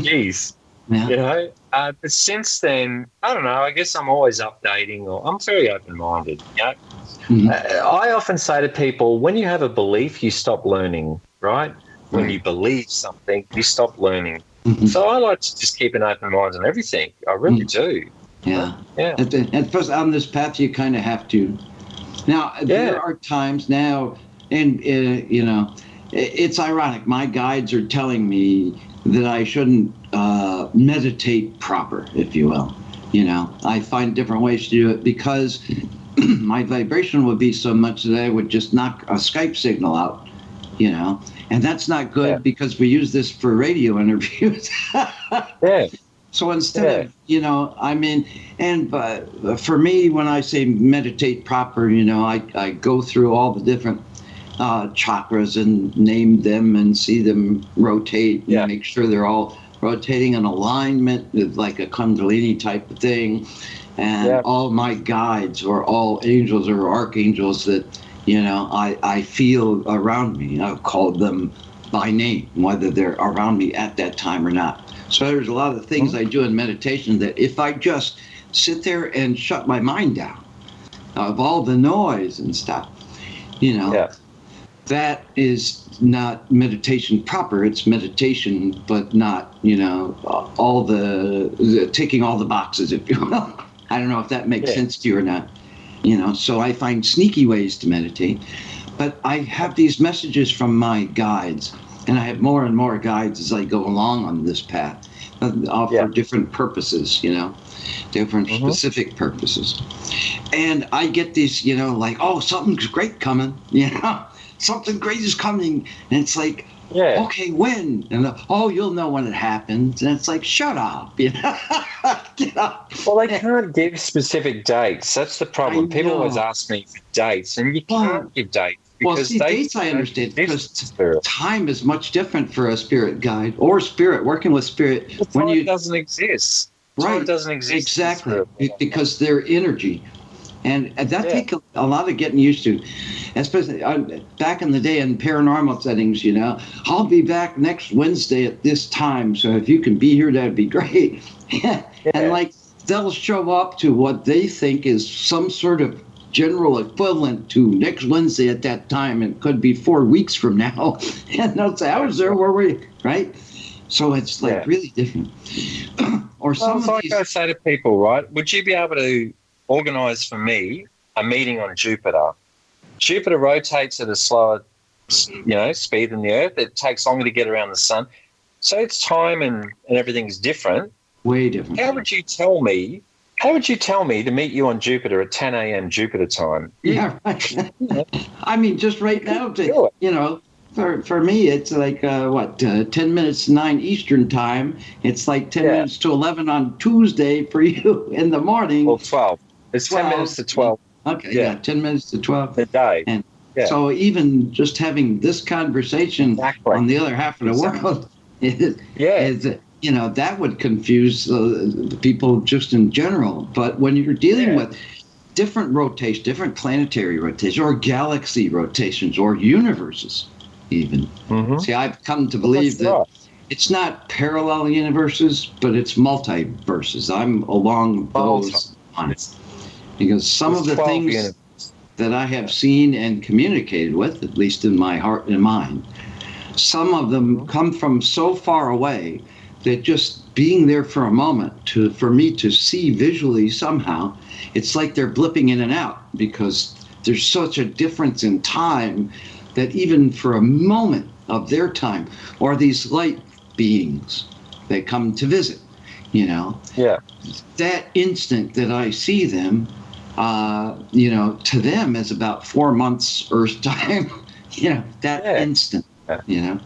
geez.
Yeah.
You know, but since then, I don't know, I guess I'm always updating, or I'm very open-minded. You know? I often say to people, when you have a belief, you stop learning, right? When you believe something, you stop learning. So I like to just keep an open mind on everything. I really do.
Yeah.
Yeah.
And first, on this path, you kind of have to. Now, there are times now, and, you know, it's ironic. My guides are telling me that I shouldn't meditate proper, if you will. You know, I find different ways to do it because my vibration would be so much that I would just knock a Skype signal out, you know, and that's not good because we use this for radio interviews. So instead of, you know, I mean, and for me, when I say meditate proper, you know, I go through all the different chakras and name them and see them rotate and make sure they're all rotating in alignment with like a Kundalini type of thing. And all my guides or all angels or archangels that, you know, I feel around me, I've called them by name, whether they're around me at that time or not. So there's a lot of things I do in meditation that if I just sit there and shut my mind down of all the noise and stuff, you know, that is not meditation proper. It's meditation, but not, you know, all the ticking all the boxes, if you will. I don't know if that makes sense to you or not. You know, so I find sneaky ways to meditate. But I have these messages from my guides, and I have more and more guides as I go along on this path, all for different purposes, you know, different specific purposes. And I get these, you know, like, oh, something's great coming, you know, something great is coming. And it's like, okay, when? And oh, you'll know when it happens. And it's like, shut up, you know. Get up.
Well, they can't give specific dates. That's the problem. People always ask me for dates, and you can't give dates.
Well, see, dates I understand because time is much different for a spirit guide or spirit working with spirit.
When time doesn't exist. Time doesn't exist.
Exactly, because they're energy. And that takes a lot of getting used to, especially back in the day in paranormal settings, you know. I'll be back next Wednesday at this time, so if you can be here, that'd be great. And like they'll show up to what they think is some sort of general equivalent to next Wednesday at that time, and it could be 4 weeks from now. And they'll say, I was there, where were you? Right? So it's like really different. Or some of these...
I say to people, right, would you be able to organise for me a meeting on Jupiter? Jupiter rotates at a slower, you know, speed than the Earth. It takes longer to get around the sun. So its time and everything's different.
Way different.
How would you tell me to meet you on Jupiter at 10 a.m. Jupiter time?
Yeah, right. I mean, just right now, you know, for me, it's like, 10 minutes to 9 Eastern time. It's like 10 minutes to 11 on Tuesday for you in the morning.
Well, 12. It's 10 minutes to 12.
Okay, 10 minutes to 12.
A day.
And so even just having this conversation on the other half of the world is, you know, that would confuse the people just in general. But when you're dealing with different rotations, different planetary rotations, or galaxy rotations, or universes even. See, I've come to believe that it's not parallel universes, but it's multiverses. I'm along those lines. Because some of the things that I have seen and communicated with, at least in my heart and mind, some of them come from so far away that just being there for a moment for me to see visually somehow, it's like they're blipping in and out because there's such a difference in time that even for a moment of their time, or these light beings that come to visit, you know, that instant that I see them, you know, to them is about 4 months Earth time, you know, that instant, you know.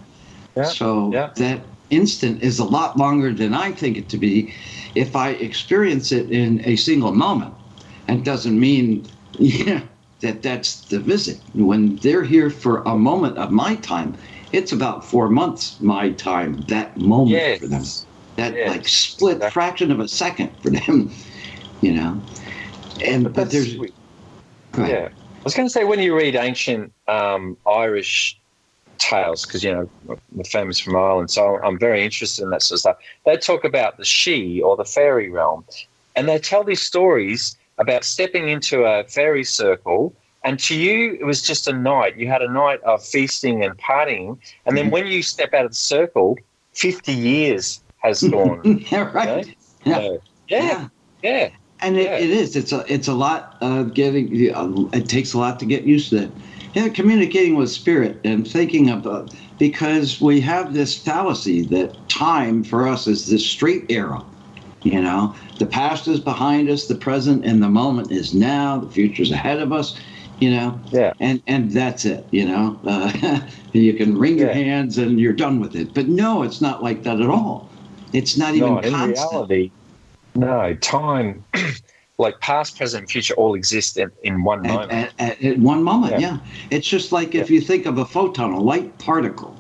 That instant is a lot longer than I think it to be if I experience it in a single moment. And doesn't mean that that's the visit. When they're here for a moment of my time, it's about 4 months my time, that moment for them. That like split fraction of a second for them, you know. but there's
yeah. I was going to say, when you read ancient Irish tales, because we're famous from Ireland, so I'm very interested in that sort of stuff. They talk about the She or the fairy realm, and they tell these stories about stepping into a fairy circle, and to you it was just a night. You had a night of feasting and partying, and then when you step out of the circle, 50 years has gone.
Yeah, right.
Yeah.
And it is. It's a lot of getting. It takes a lot to get used to that. Yeah, communicating with spirit and thinking about, because we have this fallacy that time for us is this straight arrow. The past is behind us, the present and the moment is now, the future's ahead of us.
Yeah.
And that's it. You can wring your hands and you're done with it. But no, it's not like that at all. It's not even constant.
In reality, no, time, like past, present, future, all exist in one moment.
At one moment, yeah. It's just like if you think of a photon, a light particle.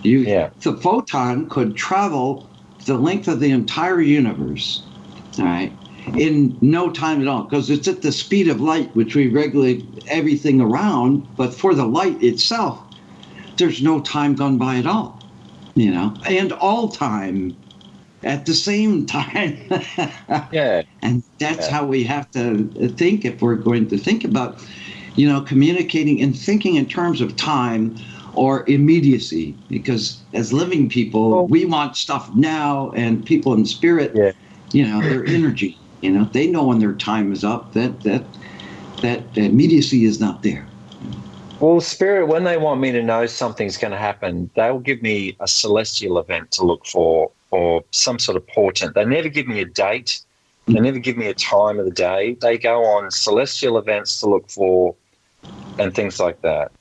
The photon could travel the length of the entire universe, all right, in no time at all, because it's at the speed of light, which we regulate everything around. But for the light itself, there's no time gone by at all, and all time at the same time. And that's how we have to think if we're going to think about, communicating and thinking in terms of time or immediacy, because as living people, we want stuff now, and people in spirit, their energy, they know when their time is up, that immediacy is not there.
Well, spirit, when they want me to know something's going to happen, they'll give me a celestial event to look for, or some sort of portent. They never give me a date. They never give me a time of the day. They go on celestial events to look for, and things like that.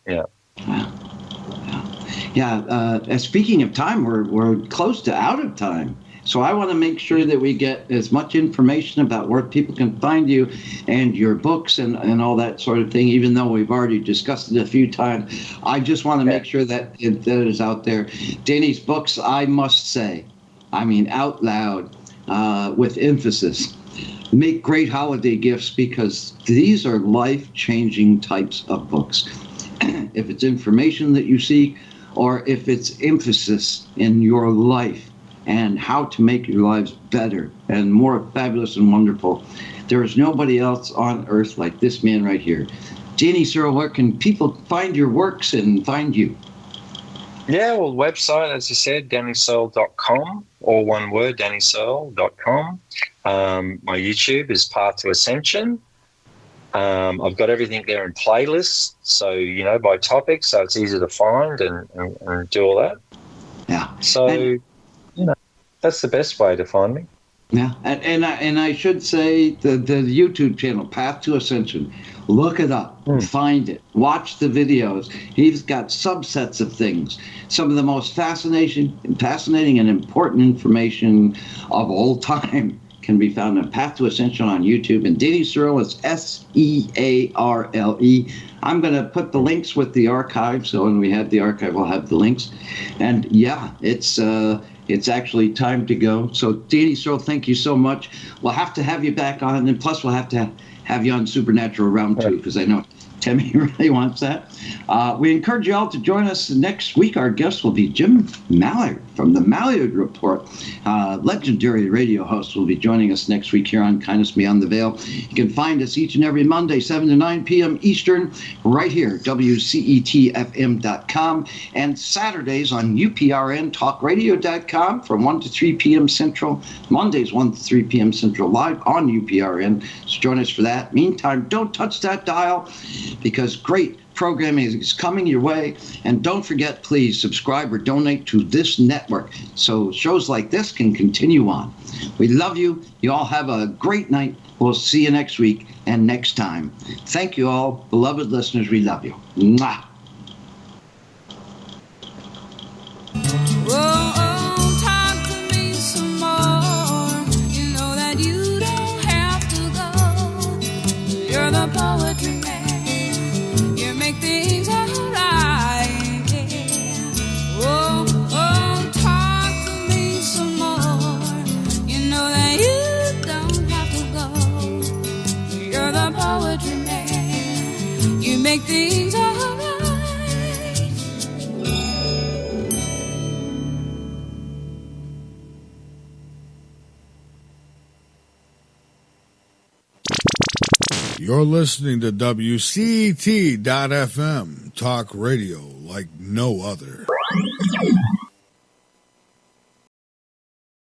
Speaking of time, we're close to out of time. So I want to make sure that we get as much information about where people can find you and your books and all that sort of thing, even though we've already discussed it a few times. I just want to make sure that it is out there. Danny's books, I must say, out loud, with emphasis, make great holiday gifts, because these are life-changing types of books. If it's information that you seek, or if it's emphasis in your life and how to make your lives better and more fabulous and wonderful, there is nobody else on earth like this man right here. Danny Searle, where can people find your works and find you?
Yeah, well, website, as you said, DannySearle.com, all one word, DannySearle.com. My YouTube is Path to Ascension. I've got everything there in playlists, so, by topic, so it's easy to find and do all that.
Yeah.
So, that's the best way to find me.
Yeah, and I should say the YouTube channel, Path to Ascension, look it up, find it, watch the videos. He's got subsets of things. Some of the most fascinating and important information of all time can be found on Path to Ascension on YouTube. And Danny Searle is Searle. I'm going to put the links with the archive, so when we have the archive, we'll have the links. And it's actually time to go. So Danny Searle, thank you so much. We'll have to have you back on, and plus we'll have to have you on Supernatural Round 2, because I know Timmy really wants that. We encourage you all to join us next week. Our guest will be Jim Mallard from the Mallard Report. Legendary radio host will be joining us next week here on Kindness Beyond the Veil. You can find us each and every Monday, 7 to 9 p.m. Eastern, right here, WCETFM.com, and Saturdays on UPRNTalkRadio.com from 1 to 3 p.m. Central. Mondays, 1 to 3 p.m. Central, live on UPRN. So join us for that. Meantime, don't touch that dial, because great programming is coming your way. And don't forget, please subscribe or donate to this network so shows like this can continue on. We love you. You all have a great night. We'll see you next week and next time. Thank you all, beloved listeners. We love you. Mwah.
You're You're listening to WCT.FM, talk radio like no other.